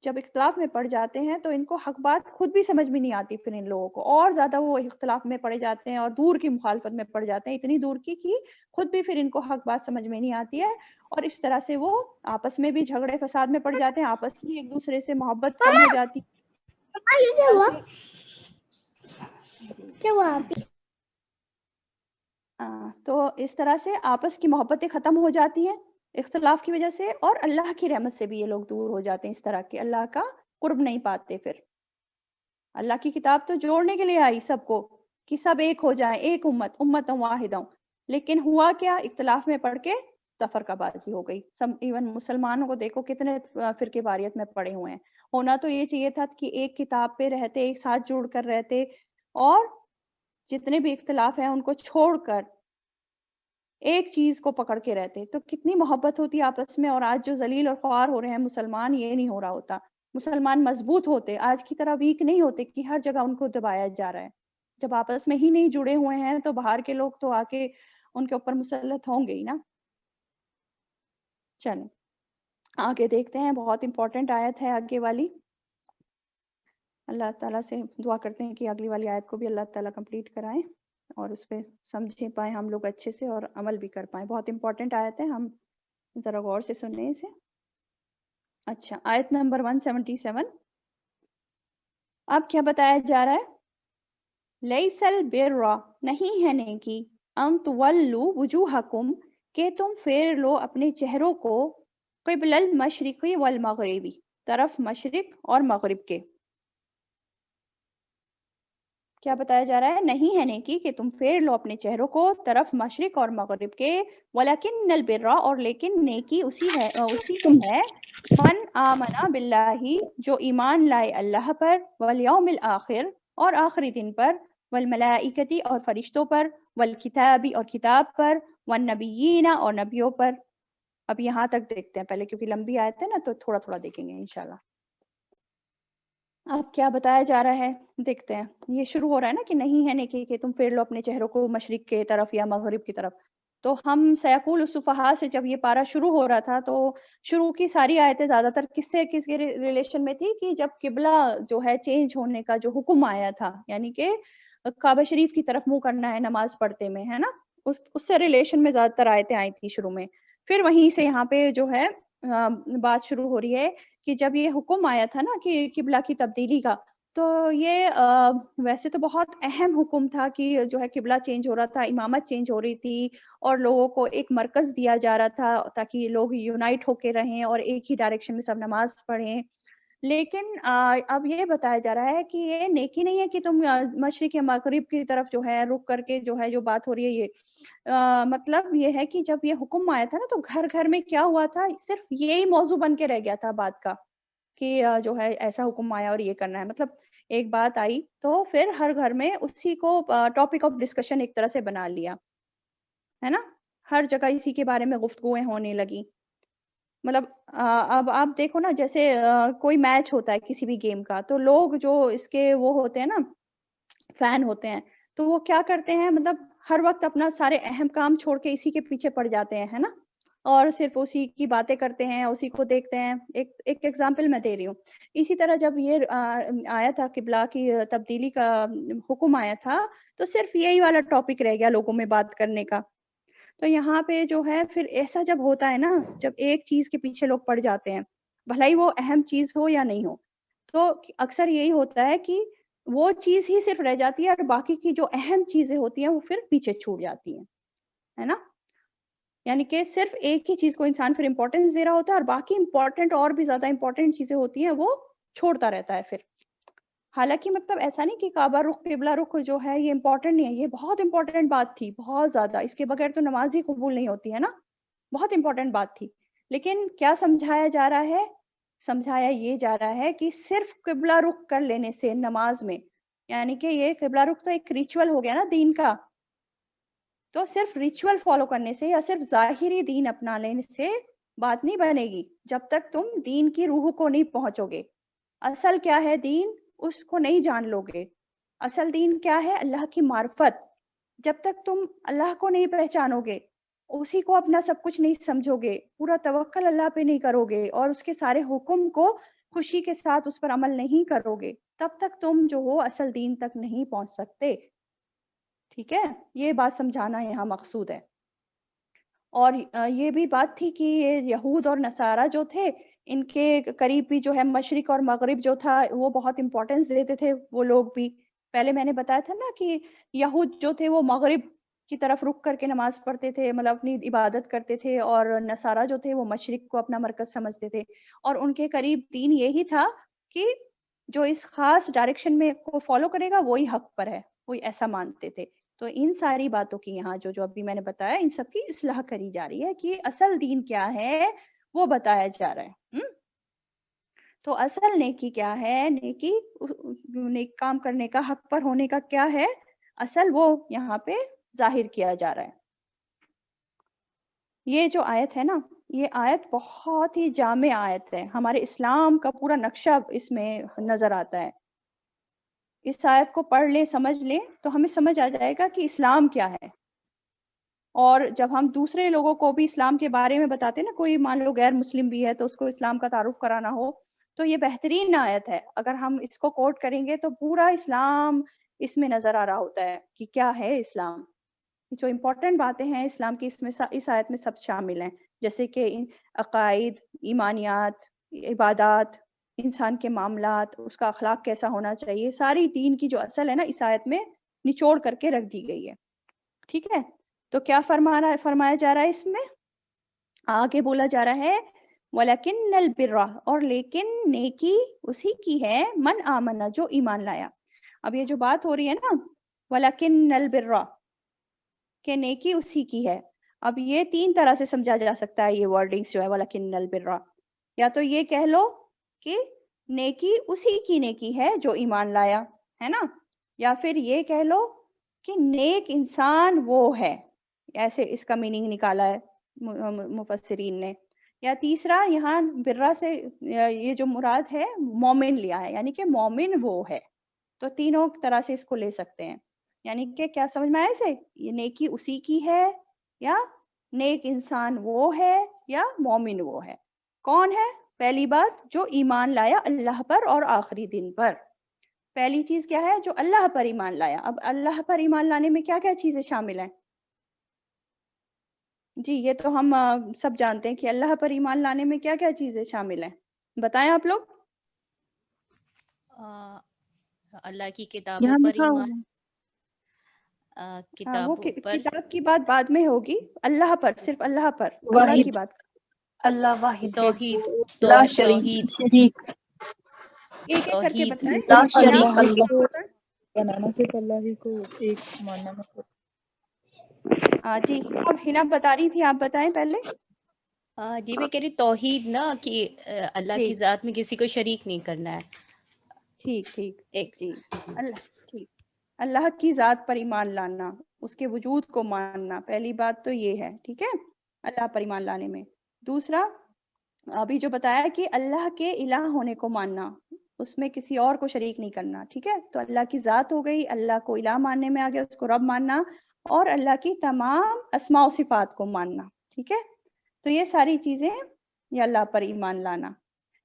جب اختلاف میں پڑ جاتے ہیں تو ان کو حق بات خود بھی سمجھ میں نہیں آتی، پھر ان لوگوں کو اور زیادہ وہ اختلاف میں پڑے جاتے ہیں اور دور کی مخالفت میں پڑ جاتے ہیں، اتنی دور کی کہ خود بھی پھر ان کو حق بات سمجھ میں نہیں آتی ہے، اور اس طرح سے وہ آپس میں بھی جھگڑے فساد میں پڑ جاتے ہیں، آپس میں ایک دوسرے سے محبت کم ہو جاتی تو اس طرح سے آپس کی محبتیں ختم ہو جاتی ہیں اختلاف کی وجہ سے، اور اللہ کی رحمت سے بھی یہ لوگ دور ہو جاتے ہیں، اس طرح کے اللہ کا قرب نہیں پاتے۔ پھر اللہ کی کتاب تو جوڑنے کے لیے آئی سب کو کہ سب ایک ہو جائیں، ایک امت واحدہ، لیکن ہوا کیا، اختلاف میں پڑھ کے تفرقہ بازی ہو گئی۔ ایون مسلمانوں کو دیکھو کتنے فرقے واریت میں پڑے ہوئے ہیں، ہونا تو یہ چاہیے تھا کہ ایک کتاب پہ رہتے، ایک ساتھ جڑ کر رہتے، اور جتنے بھی اختلاف ہیں ان کو چھوڑ کر ایک چیز کو پکڑ کے رہتے، تو کتنی محبت ہوتی آپس میں۔ اور آج جو ذلیل اور خوار ہو رہے ہیں مسلمان، یہ نہیں ہو رہا ہوتا، مسلمان مضبوط ہوتے، آج کی طرح ویک نہیں ہوتے کہ ہر جگہ ان کو دبایا جا رہا ہے۔ جب آپس میں ہی نہیں جڑے ہوئے ہیں تو باہر کے لوگ تو آ کے ان کے اوپر مسلط ہوں گے ہی نا۔ چلیں آگے دیکھتے ہیں، بہت امپورٹنٹ آیت ہے آگے والی۔ اللہ تعالیٰ سے دعا کرتے ہیں کہ اگلی والی آیت کو بھی اللہ تعالیٰ کمپلیٹ کرائیں اور اس پہ سمجھ پائیں ہم لوگ اچھے سے اور عمل بھی کر پائیں۔ بہت امپورٹنٹ آیت ہے، ہم ذرا غور سے سنیں اسے۔ اچھا، آیت نمبر 177 اب کیا بتایا جا رہا ہے؟ لیس البر، نہیں ہے نیکی، ان تولوا وجوہکم، کہ تم پھیر لو اپنے چہروں کو، قبل المشرقی والمغربی، طرف مشرق اور مغرب کے۔ کیا بتایا جا رہا ہے؟ نہیں ہے نیکی کہ تم پھیر لو اپنے چہروں کو طرف مشرق اور مغرب کے، ولیکن البر، اور لیکن نیکی اسی کی ہے، من آمنا باللہ، جو ایمان لائے اللہ پر، والیوم الآخر، اور آخری دن پر، والملائکتی، اور فرشتوں پر، والکتابی، اور کتاب پر، والنبیین، اور نبیوں پر۔ اب یہاں تک دیکھتے ہیں پہلے، کیونکہ لمبی آیت ہے نا تو تھوڑا تھوڑا دیکھیں گے انشاءاللہ۔ اب کیا بتایا جا رہا ہے دیکھتے ہیں۔ یہ شروع ہو رہا ہے نا کہ نہیں ہے نیکی کہ تم پھیر لو اپنے چہروں کو مشرق کی طرف یا مغرب کی طرف۔ تو ہم سیقول الصفحاء سے جب یہ پارہ شروع ہو رہا تھا تو شروع کی ساری آیتیں زیادہ تر کس کے ریلیشن میں تھی، کہ جب قبلہ جو ہے چینج ہونے کا جو حکم آیا تھا، یعنی کہ کعبہ شریف کی طرف منہ کرنا ہے نماز پڑھتے میں، ہے نا، اس سے ریلیشن میں زیادہ تر آیتیں آئی تھی شروع میں۔ پھر وہیں سے یہاں پہ جو ہے بات شروع ہو رہی ہے کہ جب یہ حکم آیا تھا نا کہ قبلہ کی تبدیلی کا، تو یہ ویسے تو بہت اہم حکم تھا کہ جو ہے قبلہ چینج ہو رہا تھا، امامت چینج ہو رہی تھی، اور لوگوں کو ایک مرکز دیا جا رہا تھا تاکہ لوگ یونائٹ ہو کے رہیں اور ایک ہی ڈائریکشن میں سب نماز پڑھیں۔ لیکن اب یہ بتایا جا رہا ہے کہ یہ نیکی نہیں ہے کہ تم مشرق یا مغرب کی طرف جو ہے رخ کر کے جو ہے جو بات ہو رہی ہے، یہ مطلب یہ ہے کہ جب یہ حکم آیا تھا نا تو گھر گھر میں کیا ہوا تھا، صرف یہی موضوع بن کے رہ گیا تھا بات کا کہ جو ہے ایسا حکم آیا اور یہ کرنا ہے، مطلب ایک بات آئی تو پھر ہر گھر میں اسی کو ٹاپک آف ڈسکشن ایک طرح سے بنا لیا ہے نا، ہر جگہ اسی کے بارے میں گفتگویں ہونے لگی۔ مطلب اب آپ دیکھو نا، جیسے کوئی میچ ہوتا ہے کسی بھی گیم کا، تو لوگ جو اس کے وہ ہوتے ہیں نا فین ہوتے ہیں، تو وہ کیا کرتے ہیں، مطلب ہر وقت اپنا سارے اہم کام چھوڑ کے اسی کے پیچھے پڑ جاتے ہیں، ہے نا، اور صرف اسی کی باتیں کرتے ہیں، اسی کو دیکھتے ہیں۔ ایک ایگزامپل میں دے رہی ہوں، اسی طرح جب یہ آیا تھا قبلہ کی تبدیلی کا حکم آیا تھا تو صرف یہی والا ٹاپک رہ گیا لوگوں میں بات کرنے کا۔ تو یہاں پہ جو ہے پھر ایسا جب ہوتا ہے نا، جب ایک چیز کے پیچھے لوگ پڑ جاتے ہیں، بھلا ہی وہ اہم چیز ہو یا نہیں ہو، تو اکثر یہی ہوتا ہے کہ وہ چیز ہی صرف رہ جاتی ہے اور باقی کی جو اہم چیزیں ہوتی ہیں وہ پھر پیچھے چھوٹ جاتی ہیں، ہے نا، یعنی کہ صرف ایک ہی چیز کو انسان پھر امپورٹنس دے رہا ہوتا ہے اور باقی امپورٹنٹ اور بھی زیادہ امپورٹنٹ چیزیں ہوتی ہیں وہ چھوڑتا رہتا ہے پھر۔ حالانکہ مطلب ایسا نہیں کہ کعبہ رخ قبلہ رخ جو ہے یہ امپورٹنٹ نہیں ہے، یہ بہت امپورٹنٹ بات تھی، بہت زیادہ، اس کے بغیر تو نماز ہی قبول نہیں ہوتی ہے نا، بہت امپورٹنٹ بات تھی۔ لیکن کیا سمجھایا جا رہا ہے؟ سمجھایا یہ جا رہا ہے کہ صرف قبلہ رخ کر لینے سے نماز میں، یعنی کہ یہ قبلہ رخ تو ایک ریچول ہو گیا نا دین کا، تو صرف ریچول فالو کرنے سے یا صرف ظاہری دین اپنا لینے سے بات نہیں بنے گی جب تک تم دین کی روح کو نہیں پہنچو گے۔ اصل کیا ہے دین، اس کو نہیں جان لو گے۔ اصل دین کیا ہے؟ اللہ کی معرفت۔ جب تک تم اللہ کو نہیں پہچانو گے، اسی کو اپنا سب کچھ نہیں سمجھو گے, پورا توکل اللہ پہ نہیں کرو گے, اور اس کے سارے حکم کو خوشی کے ساتھ اس پر عمل نہیں کرو گے, تب تک تم جو ہو اصل دین تک نہیں پہنچ سکتے. ٹھیک ہے, یہ بات سمجھانا یہاں مقصود ہے. اور یہ بھی بات تھی کہ یہ یہود اور نصارہ جو تھے, ان کے قریب بھی جو ہے مشرق اور مغرب جو تھا وہ بہت امپورٹنس دیتے تھے وہ لوگ بھی. پہلے میں نے بتایا تھا نا کہ یہود جو تھے وہ مغرب کی طرف رک کر کے نماز پڑھتے تھے, مطلب اپنی عبادت کرتے تھے, اور نصارہ جو تھے وہ مشرق کو اپنا مرکز سمجھتے تھے. اور ان کے قریب دین یہی تھا کہ جو اس خاص ڈائریکشن میں کو فالو کرے گا وہی حق پر ہے, وہی ایسا مانتے تھے. تو ان ساری باتوں کی یہاں جو ابھی میں نے بتایا, ان سب کی اصلاح کری جا رہی ہے کہ اصل دین کیا ہے وہ بتایا جا رہا ہے. تو اصل نیکی کیا ہے, نیکی نیک کام کرنے کا, حق پر ہونے کا کیا ہے اصل, وہ یہاں پہ ظاہر کیا جا رہا ہے. یہ جو آیت ہے نا, یہ آیت بہت ہی جامع آیت ہے, ہمارے اسلام کا پورا نقشہ اس میں نظر آتا ہے. اس آیت کو پڑھ لیں, سمجھ لیں, تو ہمیں سمجھ آ جائے گا کہ اسلام کیا ہے. اور جب ہم دوسرے لوگوں کو بھی اسلام کے بارے میں بتاتے ہیں نا, کوئی مان لو غیر مسلم بھی ہے تو اس کو اسلام کا تعارف کرانا ہو, تو یہ بہترین آیت ہے. اگر ہم اس کو کوٹ کریں گے تو پورا اسلام اس میں نظر آ رہا ہوتا ہے کہ کیا ہے اسلام. جو امپورٹنٹ باتیں ہیں اسلام کی اس آیت میں سب شامل ہیں, جیسے کہ عقائد, ایمانیات, عبادات, انسان کے معاملات, اس کا اخلاق کیسا ہونا چاہیے, ساری دین کی جو اصل ہے نا اس آیت میں نچوڑ کر کے رکھ دی گئی ہے. ٹھیک ہے, تو کیا فرمایا جا رہا ہے اس میں, آگے بولا جا رہا ہے وَلَكِنَّ الْبِرَّ, اور لیکن نیکی اسی کی ہے, من آمنا, جو ایمان لایا. اب یہ جو بات ہو رہی ہے نا وَلَكِنَّ الْبِرَّ, کہ نیکی اسی کی ہے. اب یہ تین طرح سے سمجھا جا سکتا ہے یہ ورڈنگز جو ہے وَلَكِنَّ الْبِرَّ. یا تو یہ کہہ لو کہ نیکی اسی کی نیکی ہے جو ایمان لایا ہے نا, یا پھر یہ کہہ لو کہ نیک انسان وہ ہے, ایسے اس کا میننگ نکالا ہے مفسرین نے. یا تیسرا یہاں برہ سے یہ جو مراد ہے مومن لیا ہے, یعنی کہ مومن وہ ہے. تو تینوں طرح سے اس کو لے سکتے ہیں. یعنی کہ کیا سمجھ میں آئے سے, یہ نیکی اسی کی ہے, یا نیک انسان وہ ہے, یا مومن وہ ہے. کون ہے؟ پہلی بات جو ایمان لایا اللہ پر اور آخری دن پر. پہلی چیز کیا ہے, جو اللہ پر ایمان لایا. اب اللہ پر ایمان لانے میں کیا کیا چیزیں شامل ہیں؟ جی یہ تو ہم سب جانتے ہیں کہ اللہ پر ایمان لانے میں کیا کیا چیزیں شامل ہیں, بتائیں آپ لوگ. اللہ کی کتابوں پر ایمان, وہ کتابوں پر, کتاب کی بات بعد میں ہوگی, اللہ پر, صرف اللہ پر, اللہ واحد, کی بات. اللہ واحد ہے, توحید, لا توحید, شریک, ایک ایک کر کے توحید, بتائیں لا کیا شریک اللہ اللہ. کو بنانا, صرف اللہ ہی کو ایک ماننا. مطلب جی اب ہنا بتا رہی تھی, آپ بتائیں پہلے. جی میں کہہ رہی توحید نا, کہ اللہ کی ٹھیک ذات میں کسی کو شریک نہیں کرنا ہے. ٹھیک ٹھیک ایک جی, ٹھیک, اللہ کی ذات پر ایمان لانا, اس کے وجود کو ماننا, پہلی بات تو یہ ہے. ٹھیک ہے, اللہ پر ایمان لانے میں. دوسرا ابھی جو بتایا کہ اللہ کے الہ ہونے کو ماننا, اس میں کسی اور کو شریک نہیں کرنا. ٹھیک ہے, تو اللہ کی ذات ہو گئی, اللہ کو الہ ماننے میں آ گیا, اس کو رب ماننا, اور اللہ کی تمام اسماء و صفات کو ماننا. ٹھیک ہے, تو یہ ساری چیزیں یہ اللہ پر ایمان لانا,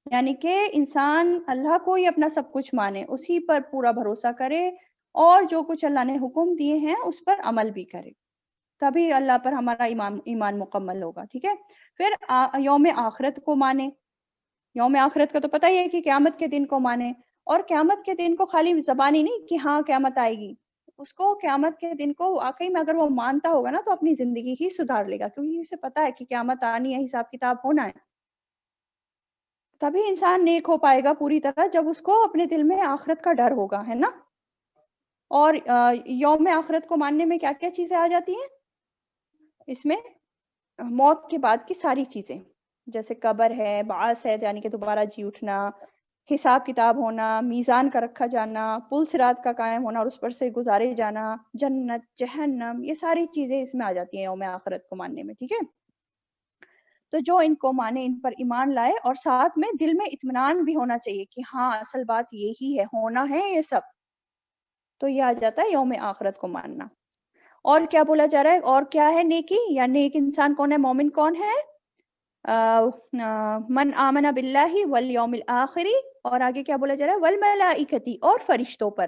یعنی کہ انسان اللہ کو ہی اپنا سب کچھ مانے, اسی پر پورا بھروسہ کرے, اور جو کچھ اللہ نے حکم دیے ہیں اس پر عمل بھی کرے, تبھی اللہ پر ہمارا ایمان مکمل ہوگا. ٹھیک ہے, پھر یوم آخرت کو مانے. یوم آخرت کا تو پتہ ہی ہے کہ قیامت کے دن کو مانے, اور قیامت کے دن کو خالی زبانی نہیں کہ ہاں قیامت آئے گی, اس کو قیامت کے دن کو واقعی میں اگر وہ مانتا ہوگا نا تو اپنی زندگی ہی سدھار لے گا, کیونکہ اسے پتا ہے کہ قیامت آنی ہے, حساب کتاب ہونا ہے. تبھی انسان نیک ہو پائے گا پوری طرح, جب اس کو اپنے دل میں آخرت کا ڈر ہوگا, ہے نا. اور یوم آخرت کو ماننے میں کیا کیا چیزیں آ جاتی ہیں اس میں, موت کے بعد کی ساری چیزیں, جیسے قبر ہے, بعث ہے یعنی کہ دوبارہ جی اٹھنا, حساب کتاب ہونا, میزان کا رکھا جانا, پل صراط کا قائم ہونا اور اس پر سے گزارے جانا, جنت, جہنم, یہ ساری چیزیں اس میں آ جاتی ہیں یوم آخرت کو ماننے میں. ٹھیک ہے, تو جو ان کو مانے, ان پر ایمان لائے, اور ساتھ میں دل میں اطمینان بھی ہونا چاہیے کہ ہاں اصل بات یہی ہے, ہونا ہے یہ سب, تو یہ آ جاتا ہے یوم آخرت کو ماننا. اور کیا بولا جا رہا ہے؟ اور کیا ہے نیکی یا نیک انسان کون ہے؟ مومن کون ہے؟ من آمن باللہ والیوم الآخری، اور آگے کیا بولا جا رہا ہے؟ والملائکتی، اور فرشتوں پر.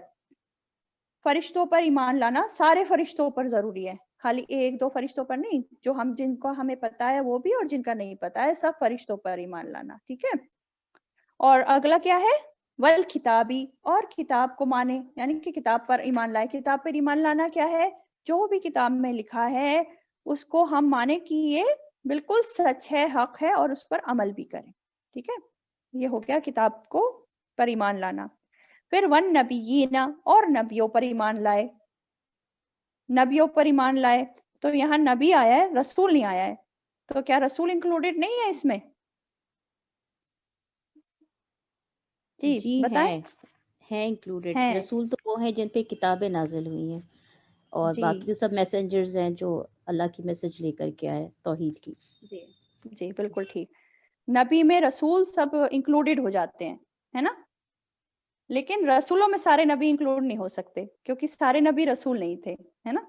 فرشتوں پر ایمان لانا سارے فرشتوں پر ضروری ہے، خالی ایک دو فرشتوں پر نہیں، جو جن کو ہمیں پتا ہے وہ بھی اور جن کا نہیں پتا ہے، سب فرشتوں پر ایمان لانا. ٹھیک ہے. اور اگلا کیا ہے؟ والکتابی، اور کتاب کو مانے، یعنی کہ کتاب پر ایمان لائے. کتاب پر ایمان لانا کیا ہے؟ جو بھی کتاب میں لکھا ہے اس کو ہم مانے کہ یہ بالکل سچ ہے، حق ہے، اور اس پر عمل بھی کریں. ٹھیک ہے. یہ ہو گیا کتاب کو پر ایمان لانا. پھر ون نبیین، اور نبیوں پر ایمان لائے. نبیوں پر ایمان لائے تو یہاں نبی آیا ہے، رسول نہیں آیا ہے. تو کیا رسول انکلوڈیڈ نہیں ہے اس میں؟ جی بتائیں. ہے انکلوڈیڈ. ہیں. رسول تو وہ ہیں جن پہ کتابیں نازل ہوئی ہیں، اور جی باقی تو سب میسنجرز ہیں جو اللہ کی میسج لے کر کے آئے توحید کی. جی جی بالکل ٹھیک. نبی میں رسول سب انکلوڈیڈ ہو جاتے ہیں، ہے نا. لیکن رسولوں میں سارے نبی انکلوڈ نہیں ہو سکتے کیونکہ سارے نبی رسول نہیں تھے، ہے نا.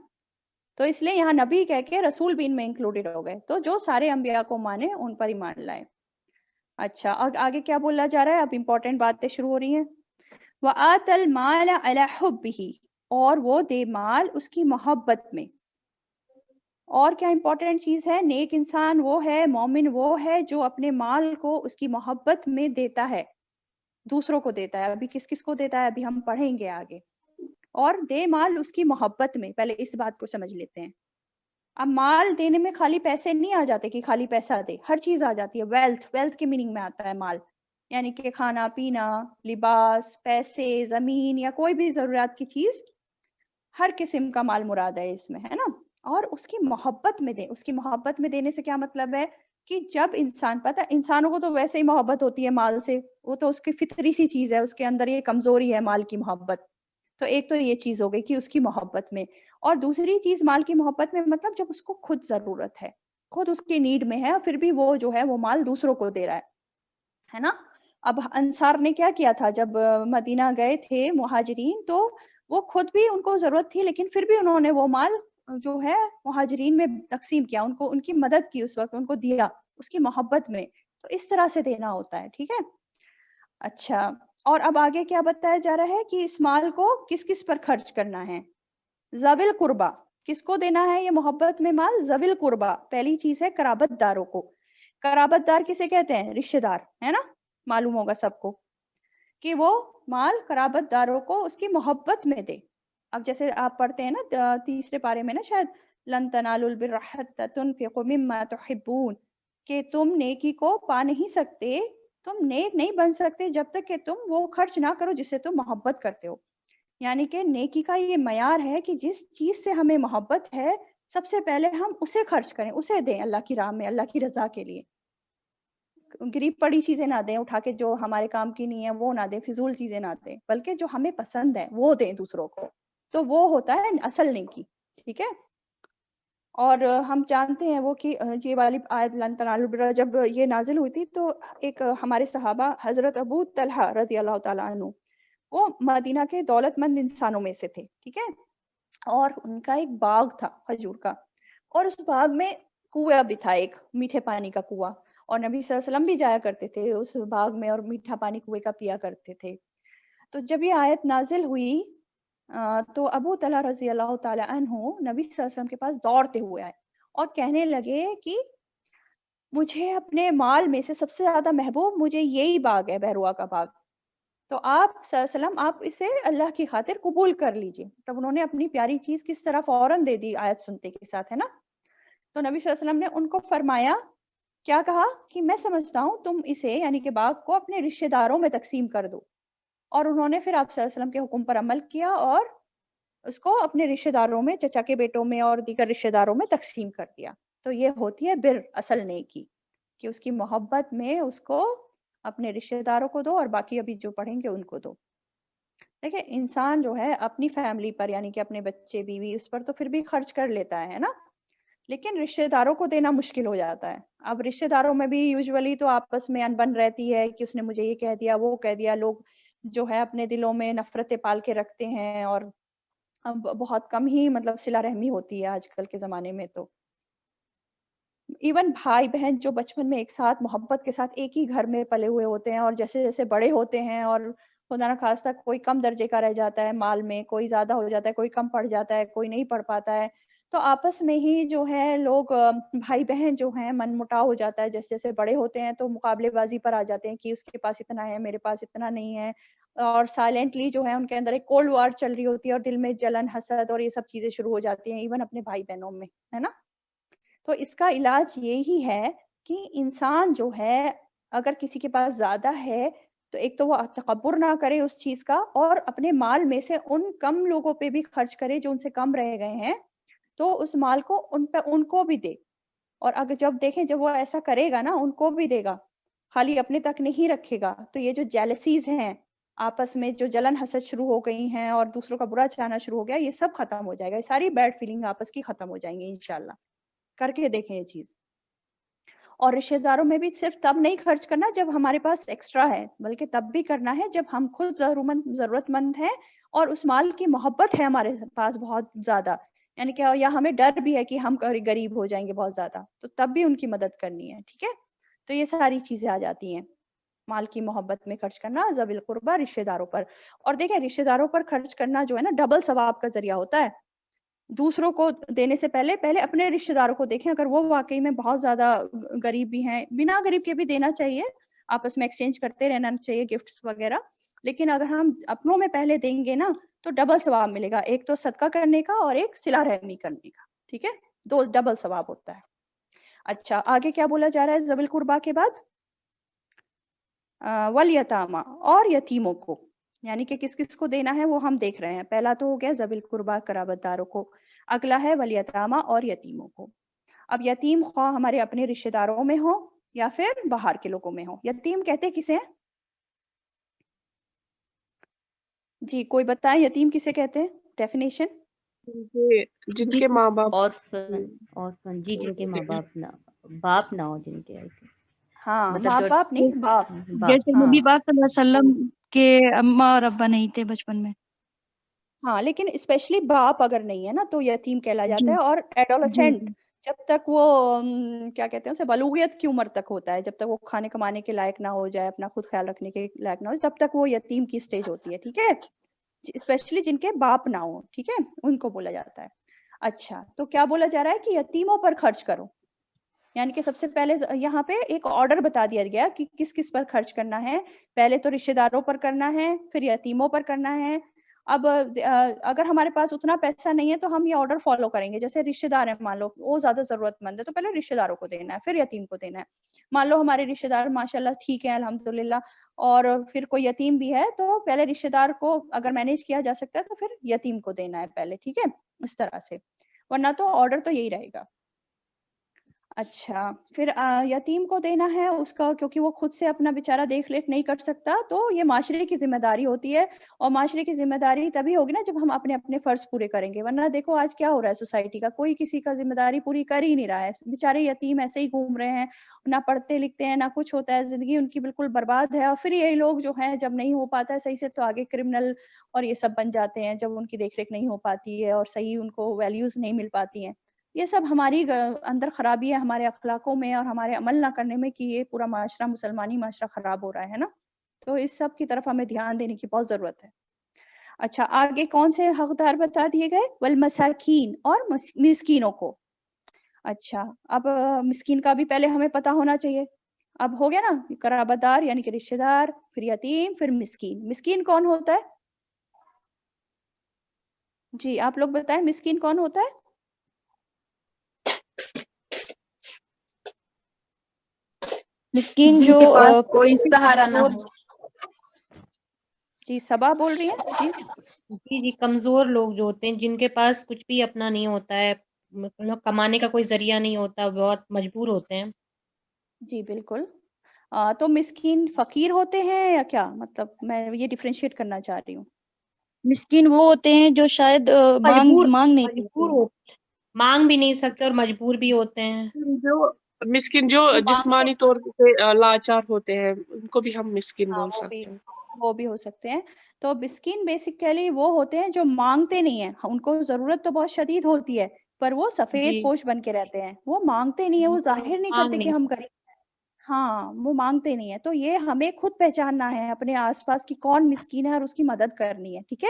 تو اس لیے یہاں نبی کہہ کے رسول بھی ان میں انکلوڈیڈ ہو گئے. تو جو سارے انبیاء کو مانے ان پر ایمان لائے. اچھا آگے کیا بولا جا رہا ہے؟ اب امپورٹنٹ باتیں شروع ہو رہی ہیں. وَآتَ الْمَالَ عَلَى حُبِّهِ، اور وہ دے مال اس کی محبت میں. اور کیا امپورٹنٹ چیز ہے؟ نیک انسان وہ ہے، مومن وہ ہے جو اپنے مال کو اس کی محبت میں دیتا ہے، دوسروں کو دیتا ہے. ابھی کس کس کو دیتا ہے ابھی ہم پڑھیں گے آگے. اور دے مال اس کی محبت میں. پہلے اس بات کو سمجھ لیتے ہیں. اب مال دینے میں خالی پیسے نہیں آ جاتے کہ خالی پیسہ دے، ہر چیز آ جاتی ہے. ویلتھ کے میننگ میں آتا ہے مال، یعنی کہ کھانا پینا، لباس، پیسے، زمین، یا کوئی بھی ضروریات کی چیز، ہر قسم کا مال مراد ہے اس میں، ہے نا. اور اس کی محبت میں دیں. اس کی محبت میں دینے سے کیا مطلب ہے کہ جب انسان، پتہ انسانوں کو تو ویسے ہی محبت ہوتی ہے مال سے، وہ تو اس کی فطری سی چیز ہے، اس کے اندر یہ کمزوری ہے مال کی محبت. تو ایک تو یہ چیز ہو گئی کہ اس کی محبت میں. اور دوسری چیز مال کی محبت میں مطلب جب اس کو خود ضرورت ہے، خود اس کی نیڈ میں ہے، پھر بھی وہ جو ہے وہ مال دوسروں کو دے رہا ہے نا. اب انصار نے کیا کیا تھا جب مدینہ گئے تھے مہاجرین، تو وہ خود بھی ان کو ضرورت تھی لیکن پھر بھی انہوں نے وہ مال جو ہے مہاجرین میں تقسیم کیا، ان کو ان کی مدد کی، اس وقت ان کو دیا اس کی محبت میں. تو اس طرح سے دینا ہوتا ہے. ٹھیک ہے. اچھا اور اب آگے کیا بتایا جا رہا ہے کہ اس مال کو کس کس پر خرچ کرنا ہے؟ ذوی القربہ. کس کو دینا ہے یہ محبت میں مال؟ ذوی القربہ. پہلی چیز ہے قرابت داروں کو. قرابت دار کسے کہتے ہیں؟ رشتہ دار، ہے نا. معلوم ہوگا سب کو کہ وہ مال قرابت داروں کو اس کی محبت میں دے. اب جیسے آپ پڑھتے ہیں نا تیسرے پارے میں نا شاید، لن تنالوا البر حتى تنفقوا مما تحبون، کہ تم نیکی کو پا نہیں سکتے، تم نیک نہیں بن سکتے جب تک کہ تم وہ خرچ نہ کرو جس سے تم محبت کرتے ہو. یعنی کہ نیکی کا یہ معیار ہے کہ جس چیز سے ہمیں محبت ہے سب سے پہلے ہم اسے خرچ کریں، اسے دیں اللہ کی راہ میں، اللہ کی رضا کے لیے. غریب پڑی چیزیں نہ دیں، اٹھا کے جو ہمارے کام کی نہیں ہے وہ نہ دیں، فضول چیزیں نہ دیں، بلکہ جو ہمیں پسند ہے وہ دیں دوسروں کو. تو وہ ہوتا ہے اصل نیکی. ٹھیک ہے. اور ہم جانتے ہیں وہ کہ یہ والی آیت لن تنالوا البر جب یہ نازل ہوئی تھی تو ایک ہمارے صحابہ حضرت ابو طلحہ رضی اللہ تعالیٰ عنہ، وہ مدینہ کے دولت مند انسانوں میں سے تھے. ٹھیک ہے. اور ان کا ایک باغ تھا کھجور کا، اور اس باغ میں کنواں بھی تھا، ایک میٹھے پانی کا کنواں. اور نبی صلی اللہ علیہ وسلم بھی جایا کرتے تھے اس باغ میں اور میٹھا پانی کنویں کا پیا کرتے تھے. تو جب یہ آیت نازل ہوئی تو ابو طلحہ رضی اللہ تعالی عنہ نبی صلی اللہ علیہ وسلم کے پاس دوڑتے ہوئے آئے اور کہنے لگے کہ مجھے اپنے مال میں سے سب سے زیادہ محبوب مجھے یہی باغ ہے، بحروا کا باغ. تو آپ صلی اللہ علیہ وسلم آپ اسے اللہ کی خاطر قبول کر لیجئے. تب انہوں نے اپنی پیاری چیز کس طرح فوراً دے دی آیت سنتے کے ساتھ، ہے نا. تو نبی صلی اللہ علیہ وسلم نے ان کو فرمایا، کیا کہا کہ میں سمجھتا ہوں تم اسے یعنی کہ باغ کو اپنے رشتہ داروں میں تقسیم کر دو. اور انہوں نے پھر آپ صلی اللہ علیہ وسلم کے حکم پر عمل کیا اور اس کو اپنے رشتہ داروں میں، چچا کے بیٹوں میں اور دیگر رشتہ داروں میں تقسیم کر دیا. تو یہ ہوتی ہے بر، اصل نیکی، کہ اس کی محبت میں اس کو اپنے رشتہ داروں کو دو اور باقی ابھی جو پڑھیں گے ان کو دو. دیکھیں انسان جو ہے اپنی فیملی پر یعنی کہ اپنے بچے بیوی اس پر تو پھر بھی خرچ کر لیتا ہے نا، لیکن رشتہ داروں کو دینا مشکل ہو جاتا ہے. اب رشتہ داروں میں بھی یوزولی تو آپس میں انبن رہتی ہے کہ اس نے مجھے یہ کہہ دیا وہ کہہ دیا. لوگ جو ہے اپنے دلوں میں نفرتیں پال کے رکھتے ہیں اور اب بہت کم ہی مطلب صلہ رحمی ہوتی ہے آج کل کے زمانے میں. تو ایون بھائی بہن جو بچپن میں ایک ساتھ محبت کے ساتھ ایک ہی گھر میں پلے ہوئے ہوتے ہیں اور جیسے جیسے بڑے ہوتے ہیں اور خدا نہ خواستہ کوئی کم درجے کا رہ جاتا ہے مال میں, کوئی زیادہ ہو جاتا ہے, کوئی کم پڑ جاتا ہے, کوئی نہیں پڑھ پاتا ہے, تو آپس میں ہی جو ہے لوگ بھائی بہن جو ہیں من مٹاؤ ہو جاتا ہے. جیسے جیسے بڑے ہوتے ہیں تو مقابلے بازی پر آ جاتے ہیں کہ اس کے پاس اتنا ہے, میرے پاس اتنا نہیں ہے, اور سائلنٹلی جو ہے ان کے اندر ایک کولڈ وار چل رہی ہوتی ہے اور دل میں جلن حسد اور یہ سب چیزیں شروع ہو جاتی ہیں ایون اپنے بھائی بہنوں میں, ہے نا. تو اس کا علاج یہی ہے کہ انسان جو ہے اگر کسی کے پاس زیادہ ہے تو ایک تو وہ تکبر نہ کرے اس چیز کا, اور اپنے مال میں سے ان کم لوگوں پہ بھی خرچ کرے جو ان سے کم رہ گئے ہیں, تو اس مال کو ان کو بھی دے. اور اگر جب دیکھیں جب وہ ایسا کرے گا نا ان کو بھی دے گا, خالی اپنے تک نہیں رکھے گا, تو یہ جو جیلسیز ہیں آپس میں جو جلن حسد شروع ہو گئی ہیں اور دوسروں کا برا چاہنا شروع ہو گیا, یہ سب ختم ہو جائے گا. یہ ساری بیڈ فیلنگ آپس کی ختم ہو جائیں گی انشاءاللہ. کر کے دیکھیں یہ چیز. اور رشتہ داروں میں بھی صرف تب نہیں خرچ کرنا جب ہمارے پاس ایکسٹرا ہے, بلکہ تب بھی کرنا ہے جب ہم خود ضرورت مند ہیں اور اس مال کی محبت ہے ہمارے پاس بہت زیادہ, یعنی کہ یا ہمیں ڈر بھی ہے کہ ہم غریب ہو جائیں گے بہت زیادہ, تو تب بھی ان کی مدد کرنی ہے. ٹھیک ہے, تو یہ ساری چیزیں آ جاتی ہیں مال کی محبت میں خرچ کرنا, ذوی القربہ, رشتہ داروں پر. اور دیکھیں رشتہ داروں پر خرچ کرنا جو ہے نا ڈبل ثواب کا ذریعہ ہوتا ہے. دوسروں کو دینے سے پہلے اپنے رشتہ داروں کو دیکھیں, اگر وہ واقعی میں بہت زیادہ غریب بھی ہیں, بنا غریب کے بھی دینا چاہیے, آپس میں ایکسچینج کرتے رہنا چاہیے گفٹس وغیرہ, لیکن اگر ہم اپنوں میں پہلے دیں گے نا تو ڈبل ثواب ملے گا, ایک تو صدقہ کرنے کا اور ایک صلہ رحمی کرنے کا. ٹھیک ہے, دو ڈبل ثواب ہوتا ہے. اچھا آگے کیا بولا جا رہا ہے ذوی القربہ کے بعد؟ والیتاما, اور یتیموں کو, یعنی کہ کس کس کو دینا ہے وہ ہم دیکھ رہے ہیں. پہلا تو ہو گیا ذوی القربہ قرابت داروں کو, اگلا ہے والیتاما اور یتیموں کو. اب یتیم خواہ ہمارے اپنے رشتہ داروں میں ہو یا پھر باہر کے لوگوں میں ہو. یتیم کہتے کسے ہیں جی, کوئی بتائیں یتیم کسے کہتے ہیں, ڈیفینیشن؟ جن کے ماں باپ orphan جی, جن کے ماں باپ نہ ہو, جن کے ہاں مطلب ماں جو باپ نہیں, باپ. جیسے ہاں نبی پاک صلی اللہ علیہ وسلم کے اماں اور ابا نہیں تھے بچپن میں. ہاں لیکن اسپیشلی باپ اگر نہیں ہے نا تو یتیم کہلا جی جاتا ہے. اور جی ایڈولسنٹ جی جب تک وہ کیا کہتے ہیں اسے, بلوغیت کی عمر تک ہوتا ہے, جب تک وہ کھانے کمانے کے لائق نہ ہو جائے, اپنا خود خیال رکھنے کے لائق نہ ہو, تب تک وہ یتیم کی سٹیج ہوتی ہے. ٹھیک ہے, اسپیشلی جن کے باپ نہ ہو, ٹھیک ہے, ان کو بولا جاتا ہے. اچھا تو کیا بولا جا رہا ہے کہ یتیموں پر خرچ کرو, یعنی کہ سب سے پہلے یہاں پہ ایک آرڈر بتا دیا گیا کہ کس کس پر خرچ کرنا ہے. پہلے تو رشتہ داروں پر کرنا ہے, پھر یتیموں پر کرنا ہے. اب اگر ہمارے پاس اتنا پیسہ نہیں ہے تو ہم یہ آرڈر فالو کریں گے. جیسے رشتہ دار ہیں, مان لو وہ زیادہ ضرورت مند ہے, تو پہلے رشتہ داروں کو دینا ہے, پھر یتیم کو دینا ہے. مان لو ہمارے رشتہ دار ماشاء اللہ ٹھیک ہے الحمدللہ, اور پھر کوئی یتیم بھی ہے, تو پہلے رشتہ دار کو اگر مینیج کیا جا سکتا ہے تو پھر یتیم کو دینا ہے پہلے. ٹھیک ہے, اس طرح سے, ورنہ تو آرڈر تو یہی رہے گا. اچھا پھر یتیم کو دینا ہے اس کا, کیونکہ وہ خود سے اپنا بیچارہ دیکھ لیٹ نہیں کر سکتا, تو یہ معاشرے کی ذمہ داری ہوتی ہے. اور معاشرے کی ذمہ داری تبھی ہوگی نا جب ہم اپنے اپنے فرض پورے کریں گے. ورنہ دیکھو آج کیا ہو رہا ہے سوسائٹی کا, کوئی کسی کا ذمہ داری پوری کر ہی نہیں رہا ہے. بیچارے یتیم ایسے ہی گھوم رہے ہیں, نہ پڑھتے لکھتے ہیں, نہ کچھ ہوتا ہے, زندگی ان کی بالکل برباد ہے. اور پھر یہی لوگ جو ہیں جب نہیں ہو پاتا ہے صحیح سے تو آگے کرمنل اور یہ سب بن جاتے ہیں, جب ان کی دیکھ ریکھ نہیں ہو پاتی ہے اور صحیح ان کو ویلیوز نہیں مل پاتی ہیں. یہ سب ہماری اندر خرابی ہے, ہمارے اخلاقوں میں اور ہمارے عمل نہ کرنے میں, کہ یہ پورا معاشرہ مسلمانی معاشرہ خراب ہو رہا ہے نا. تو اس سب کی طرف ہمیں دھیان دینے کی بہت ضرورت ہے. اچھا آگے کون سے حقدار بتا دیے گئے؟ والمساکین, اور مسکینوں کو. اچھا اب مسکین کا بھی پہلے ہمیں پتا ہونا چاہیے. اب ہو گیا نا, قرابت دار یعنی کہ رشتہ دار, پھر یتیم, پھر مسکین. مسکین کون ہوتا ہے جی, آپ لوگ بتائیں مسکین کون ہوتا ہے؟ مسکین جن جو کے پاس کوئی سہارا نہ ہو. جی صبا بول رہی ہیں جی. جی کمزور لوگ جو ہوتے ہیں, جن کے پاس کچھ بھی اپنا نہیں ہوتا ہے, مطلب کمانے کا کوئی ذریعہ نہیں ہوتا, بہت مجبور ہوتے ہیں. جی بالکل. تو مسکین فقیر ہوتے ہیں یا کیا, مطلب میں یہ ڈیفرینشیٹ کرنا چاہ رہی ہوں. مسکین وہ ہوتے ہیں جو شاید مانگ نہیں مجبور مانگ بھی نہیں سکتے اور مجبور بھی ہوتے ہیں. جو مسکین جو جسمانی طور پہ لاچار ہوتے ہیں ان کو بھی ہم مسکین ہاں بول سکتے ہیں. وہ بھی ہو سکتے ہیں. تو مسکین بیسیکلی وہ ہوتے ہیں جو مانگتے نہیں ہیں, ان کو ضرورت تو بہت شدید ہوتی ہے پر وہ سفید جی پوش بن کے رہتے ہیں, وہ مانگتے نہیں ہیں, وہ وہ ظاہر نہیں مانگ کرتے کہ نہیں ہم سکتے. غریب ہیں. ہاں وہ مانگتے نہیں ہیں. تو یہ ہمیں خود پہچاننا ہے اپنے آس پاس کی کون مسکین ہے اور اس کی مدد کرنی ہے. ٹھیک ہے,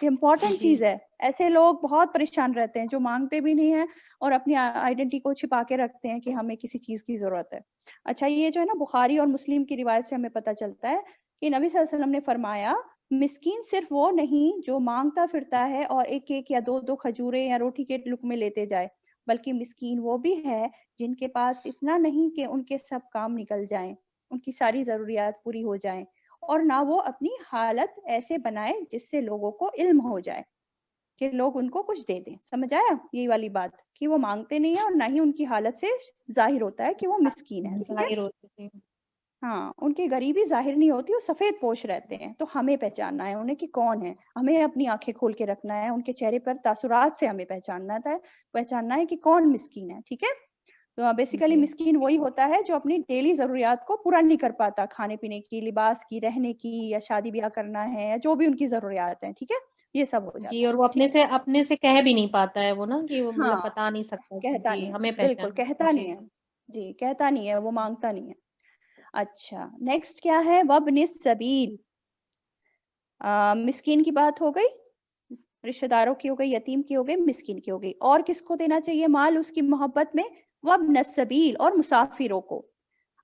یہ امپورٹنٹ جی چیز ہے. ایسے لوگ بہت پریشان رہتے ہیں جو مانگتے بھی نہیں ہیں اور اپنی آئیڈینٹی کو چھپا کے رکھتے ہیں کہ ہمیں کسی چیز کی ضرورت ہے. اچھا, یہ جو ہے نا بخاری اور مسلم کی روایت سے ہمیں پتہ چلتا ہے کہ نبی صلی اللہ علیہ وسلم نے فرمایا مسکین صرف وہ نہیں جو مانگتا پھرتا ہے اور ایک ایک یا دو دو کھجوریں یا روٹی کے لقمے لیتے جائے, بلکہ مسکین وہ بھی ہے جن کے پاس اتنا نہیں کہ ان کے سب کام نکل جائیں, ان کی ساری ضروریات پوری ہو جائیں, اور نہ وہ اپنی حالت ایسے بنائے جس سے لوگوں کو علم ہو جائے کہ لوگ ان کو کچھ دے دیں. سمجھ آیا یہی والی بات کہ وہ مانگتے نہیں ہیں اور نہ ہی ان کی حالت سے ظاہر ہوتا ہے کہ وہ مسکین ہے. ٹھیک ہے, ظاہر ہوتے تھے. ہاں ان کی غریبی ظاہر نہیں ہوتی, وہ سفید پوش رہتے ہیں. تو ہمیں پہچاننا ہے انہیں کہ کون ہے, ہمیں اپنی آنکھیں کھول کے رکھنا ہے, ان کے چہرے پر تاثرات سے ہمیں پہچاننا ہے کہ کون مسکین ہے. ٹھیک ہے, تو بیسیکلی جی مسکین وہی ہوتا ہے جو اپنی ڈیلی ضروریات کو پورا نہیں کر پاتا, کھانے پینے کی, لباس کی, رہنے کی, یا شادی بیاہ کرنا ہے, یا جو بھی ان کی ضروریات ہیں. ٹھیک ہے, یہ سب ہو جی, جاتا اور ہے. وہ ٹھیک ہے, اپنے سے کہہ بھی نہیں پاتا ہے وہ نا, کہ وہ ہاں مطلب بتا نہیں سکتا کہ کہتا جی نہیں ہمیں ہے, بالکل پہچان. کہتا جی نہیں ہے. جی کہتا نہیں ہے, وہ مانگتا نہیں ہے. اچھا, نیکسٹ کیا ہے, وابن السبیل. مسکین کی بات ہو گئی, رشتہ داروں کی ہو گئی, یتیم کی ہو گئی, مسکین کی ہو گئی. اور کس کو دینا چاہیے مال اس کی محبت میں, وابن السبیل, اور مسافروں کو.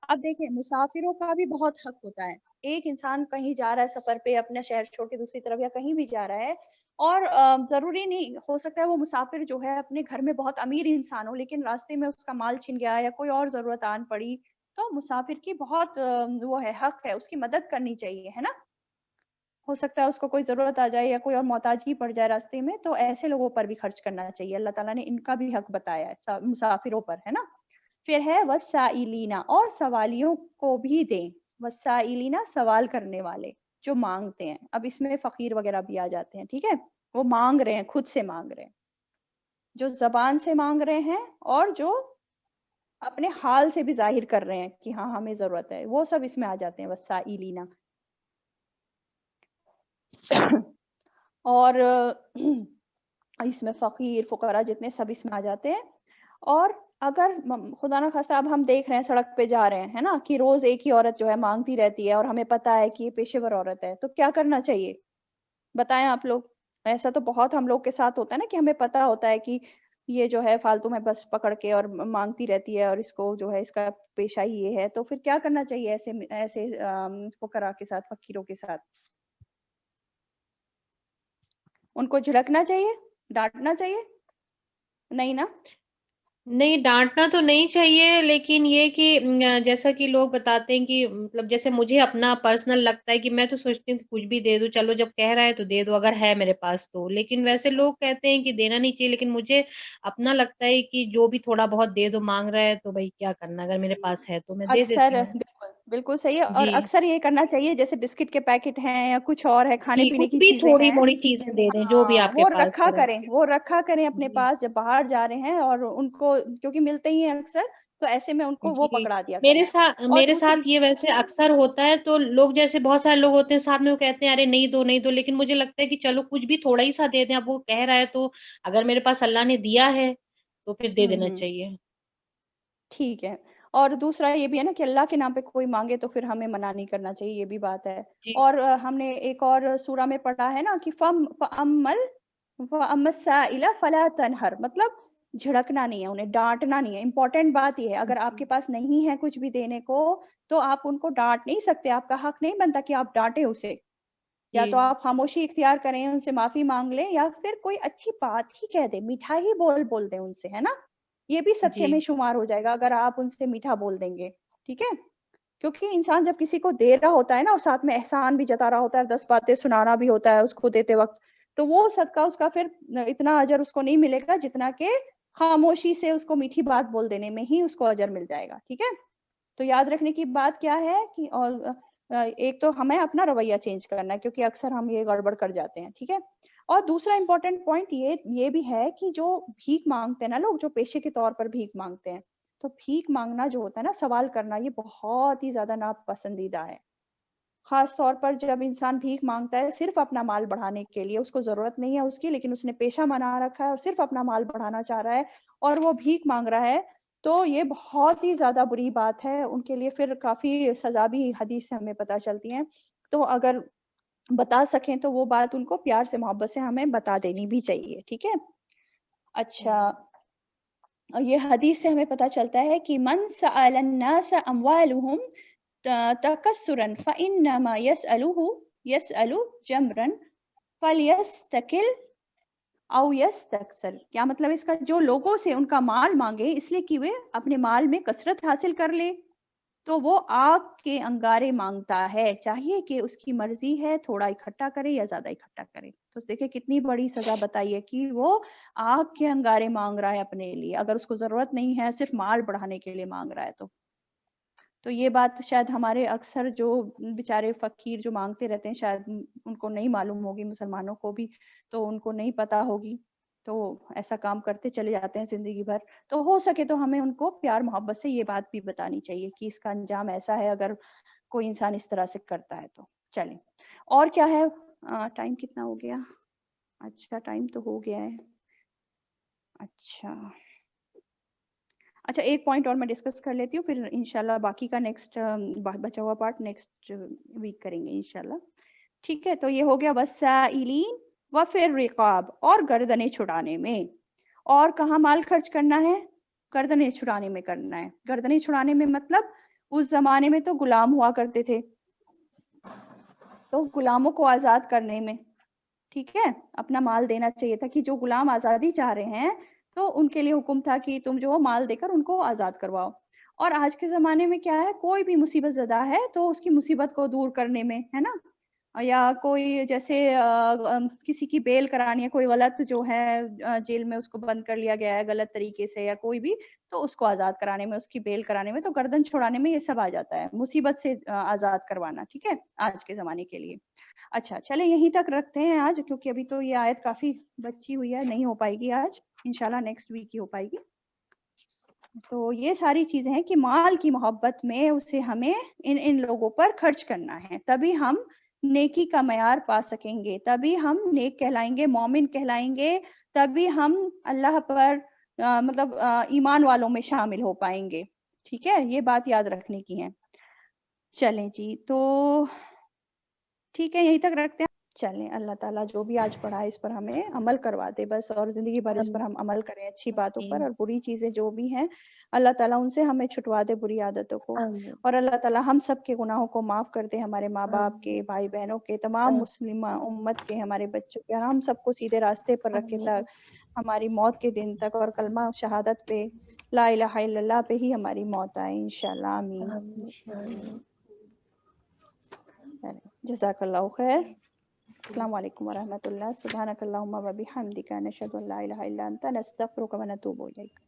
اب دیکھیں مسافروں کا بھی بہت حق ہوتا ہے. ایک انسان کہیں جا رہا ہے سفر پہ, اپنا شہر چھوڑ کے دوسری طرف یا کہیں بھی جا رہا ہے, اور ضروری نہیں ہو سکتا ہے وہ مسافر جو ہے اپنے گھر میں بہت امیر انسان ہو, لیکن راستے میں اس کا مال چھن گیا یا کوئی اور ضرورت آن پڑی, تو مسافر کی بہت وہ ہے, حق ہے, اس کی مدد کرنی چاہیے, ہے نا. ہو سکتا ہے اس کو کوئی ضرورت آ جائے یا کوئی اور محتاج ہی پڑ جائے راستے میں, تو ایسے لوگوں پر بھی خرچ کرنا چاہیے. اللہ تعالیٰ نے ان کا بھی حق بتایا ہے مسافروں پر, ہے نا. پھر ہے وسائلینا, اور سوالیوں کو بھی دیں. وسائلینا, سوال کرنے والے جو مانگتے ہیں. اب اس میں فقیر وغیرہ بھی آ جاتے ہیں. ٹھیک ہے, وہ مانگ رہے ہیں, خود سے مانگ رہے ہیں, جو زبان سے مانگ رہے ہیں اور جو اپنے حال سے بھی ظاہر کر رہے ہیں کہ ہاں ہمیں ضرورت ہے, وہ سب اس میں آ جاتے ہیں وسائلینا. اور اس میں فقیر فقراء جتنے سب اس میں آ جاتے ہیں. اور اگر خدا نہ خواستہ اب ہم دیکھ رہے ہیں سڑک پہ جا رہے ہیں, ہے نا, کہ روز ایک ہی عورت جو ہے مانگتی رہتی ہے اور ہمیں پتا ہے کہ یہ پیشے ور عورت ہے, تو کیا کرنا چاہیے بتائیں آپ لوگ. ایسا تو بہت ہم لوگ کے ساتھ ہوتا ہے نا کہ ہمیں پتا ہوتا ہے کہ یہ جو ہے فالتو میں بس پکڑ کے اور مانگتی رہتی ہے اور اس کو جو ہے اس کا پیشہ ہی یہ ہے, تو پھر کیا کرنا چاہیے ایسے فقراء کے ساتھ, فقیروں کے ساتھ. ان کو جھڑکنا چاہیے, ڈانٹنا چاہیے, نہیں نا. نہیں, ڈانٹنا تو نہیں چاہیے, لیکن یہ کہ جیسا کہ لوگ بتاتے ہیں کہ مطلب جیسے مجھے اپنا پرسنل لگتا ہے کہ میں تو سوچتی ہوں کہ کچھ بھی دے دو, چلو جب کہہ رہا ہے تو دے دو اگر ہے میرے پاس تو. لیکن ویسے لوگ کہتے ہیں کہ دینا نہیں چاہیے, لیکن مجھے اپنا لگتا ہے کہ جو بھی تھوڑا بہت دے دو, مانگ رہا ہے تو بھائی کیا کرنا, اگر میرے پاس ہے تو میں دے اکثر دیتی ہوں. بالکل بالکل صحیح ہے, اور جی اکثر یہ کرنا چاہیے جیسے بسکٹ کے پیکٹ ہیں یا کچھ اور ہے, کھانے جی, پینے کچھ کی بھی چیزیں تھوڑی ہیں, موڑی چیزیں دے دیں جو بھی ہاں آپ کے وہ پاس رکھا ہے. کریں, وہ رکھا کریں اپنے جی پاس جب باہر جا رہے ہیں, اور ان کو کیونکہ ملتے ہی ہیں اکثر, تو ایسے میں ان کو وہ جی, پکڑا دیا میرے کریں. ساتھ اور میرے دوسری, ساتھ یہ ویسے اکثر ہوتا ہے, تو لوگ جیسے بہت سارے لوگ ہوتے ہیں ساتھ میں, وہ کہتے ہیں ارے نہیں دو نہیں دو, لیکن مجھے لگتا ہے کہ چلو کچھ بھی تھوڑا ہی سا دے دیں. اب وہ کہہ رہا ہے تو اگر میرے پاس اللہ نے دیا ہے تو پھر دے دینا چاہیے. ٹھیک ہے. اور دوسرا یہ بھی ہے نا کہ اللہ کے نام پہ کوئی مانگے تو پھر ہمیں منع نہیں کرنا چاہیے, یہ بھی بات ہے. جی اور ہم نے ایک اور سورہ میں پڑھا ہے نا کہ فَأَمَّا السَّائِلَ فَلَا تَنْهَرْ, مطلب جھڑکنا نہیں ہے, انہیں ڈانٹنا نہیں ہے. امپورٹنٹ بات یہ ہے, اگر آپ کے پاس نہیں ہے کچھ بھی دینے کو تو آپ ان کو ڈانٹ نہیں سکتے, آپ کا حق نہیں بنتا کہ آپ ڈانٹیں اسے. یا جی تو آپ خاموشی اختیار کریں, ان سے معافی مانگ لیں, یا پھر کوئی اچھی بات ہی کہہ دیں, میٹھا ہی بول دیں ان سے, ہے نا. یہ بھی صدقے جی میں شمار ہو جائے گا اگر آپ ان سے میٹھا بول دیں گے. ٹھیک ہے, کیونکہ انسان جب کسی کو دے رہا ہوتا ہے نا, اور ساتھ میں احسان بھی جتا رہا ہوتا ہے, 10 باتیں سنانا بھی ہوتا ہے اس کو دیتے وقت, تو وہ صدقہ اس کا پھر اتنا اجر اس کو نہیں ملے گا جتنا کہ خاموشی سے اس کو میٹھی بات بول دینے میں ہی اس کو اجر مل جائے گا. ٹھیک ہے, تو یاد رکھنے کی بات کیا ہے کہ ایک تو ہمیں اپنا رویہ چینج کرنا ہے, کیونکہ اکثر ہم یہ گڑبڑ کر جاتے ہیں. ٹھیک ہے, اور دوسرا امپورٹنٹ پوائنٹ یہ بھی ہے کہ جو بھیک مانگتے ہیں نا لوگ, جو پیشے کے طور پر بھیک مانگتے ہیں, تو بھیک مانگنا جو ہوتا ہے نا, سوال کرنا, یہ بہت ہی زیادہ ناپسندیدہ ہے. خاص طور پر جب انسان بھیک مانگتا ہے صرف اپنا مال بڑھانے کے لیے، اس کو ضرورت نہیں ہے اس کی، لیکن اس نے پیشہ بنا رکھا ہے اور صرف اپنا مال بڑھانا چاہ رہا ہے اور وہ بھیک مانگ رہا ہے، تو یہ بہت ہی زیادہ بری بات ہے ان کے لیے. پھر کافی سزا بھی حدیث سے ہمیں پتہ چلتی ہیں. تو اگر بتا سکیں تو وہ بات ان کو پیار سے محبت سے ہمیں بتا دینی بھی چاہیے. ٹھیک ہے. اچھا، یہ حدیث سے ہمیں پتہ چلتا ہے کہ من سأل الناس اموالهم تکسرا فانما يسأل جمرا فليستكل او یستکثر. کیا مطلب اس کا؟ جو لوگوں سے ان کا مال مانگے اس لیے کہ وہ اپنے مال میں کثرت حاصل کر لے، تو وہ آگ کے انگارے مانگتا ہے. چاہیے کہ اس کی مرضی ہے تھوڑا اکٹھا کرے یا زیادہ اکٹھا کرے. تو دیکھیں کتنی بڑی سزا بتائی ہے کہ وہ آگ کے انگارے مانگ رہا ہے اپنے لیے، اگر اس کو ضرورت نہیں ہے، صرف مال بڑھانے کے لیے مانگ رہا ہے. تو یہ بات شاید ہمارے اکثر جو بیچارے فقیر جو مانگتے رہتے ہیں شاید ان کو نہیں معلوم ہوگی، مسلمانوں کو بھی تو ان کو نہیں پتا ہوگی، تو ایسا کام کرتے چلے جاتے ہیں زندگی بھر. تو ہو سکے تو ہمیں ان کو پیار محبت سے یہ بات بھی بتانی چاہیے کہ اس کا انجام ایسا ہے اگر کوئی انسان اس طرح سے کرتا ہے. تو چلیں اور کیا ہے. ٹائم کتنا ہو گیا؟ اچھا ٹائم تو ہو گیا ہے. اچھا ایک پوائنٹ اور میں ڈسکس کر لیتی ہوں، پھر انشاءاللہ باقی کا نیکسٹ بچا ہوا پارٹ نیکسٹ ویک کریں گے انشاءاللہ. ٹھیک ہے. تو یہ ہو گیا وسائلین و پھر رقاب اور گردنیں چھڑانے میں. اور کہاں مال خرچ کرنا ہے؟ گردنیں چھڑانے میں کرنا ہے. گردنیں چھڑانے میں مطلب اس زمانے میں تو غلام ہوا کرتے تھے، تو غلاموں کو آزاد کرنے میں. ٹھیک ہے. اپنا مال دینا چاہیے تھا کہ جو غلام آزادی چاہ رہے ہیں تو ان کے لیے حکم تھا کہ تم جو مال دے کر ان کو آزاد کرواؤ. اور آج کے زمانے میں کیا ہے، کوئی بھی مصیبت زدہ ہے تو اس کی مصیبت کو دور کرنے میں ہے نا، یا کوئی جیسے کسی کی بیل کرانی ہے، کوئی غلط جو ہے جیل میں اس کو بند کر لیا گیا ہے غلط طریقے سے یا کوئی بھی، تو اس کو آزاد کرانے میں، اس کی بیل کرانے میں، تو گردن چھڑانے میں یہ سب آ جاتا ہے، مصیبت سے آزاد کروانا. ٹھیک ہے آج کے زمانے کے لیے. اچھا چلیں یہیں تک رکھتے ہیں آج، کیونکہ ابھی تو یہ آیت کافی بچی ہوئی ہے، نہیں ہو پائے گی آج، انشاءاللہ نیکسٹ ویک ہی ہو پائے گی. تو یہ ساری چیزیں ہیں کہ مال کی محبت میں اسے ہمیں ان لوگوں پر خرچ کرنا ہے، تبھی ہم نیکی کا معیار پا سکیں گے، تبھی ہم نیک کہلائیں گے، مومن کہلائیں گے، تبھی ہم اللہ پر مطلب ایمان والوں میں شامل ہو پائیں گے. ٹھیک ہے. یہ بات یاد رکھنے کی ہے. چلیں جی تو ٹھیک ہے یہیں تک رکھتے ہیں. چلیں اللہ تعالیٰ جو بھی آج پڑھا ہے اس پر ہمیں عمل کروا دے بس، اور زندگی بھر اس پر ہم عمل کریں اچھی باتوں پر، اور بری چیزیں جو بھی ہیں اللہ تعالیٰ ان سے ہمیں چھٹوا دے بری عادتوں کو، اور اللہ تعالیٰ ہم سب کے گناہوں کو معاف کر دے، ہمارے ماں باپ کے، بھائی بہنوں کے، تمام مسلم امت کے، ہمارے بچوں کے، ہم سب کو سیدھے راستے پر رکھے تک ہماری موت کے دن تک، اور کلمہ شہادت پہ لا الہ الا اللہ پہ ہی ہماری موت آئے انشاءاللہ. آمین. جزاک اللہ خیر. السلام علیکم ورحمۃ اللہ. سبحانک اللہم و بحمدک، نشہد ان لا الہ الا انت، نستغفرک و نتوب الیک.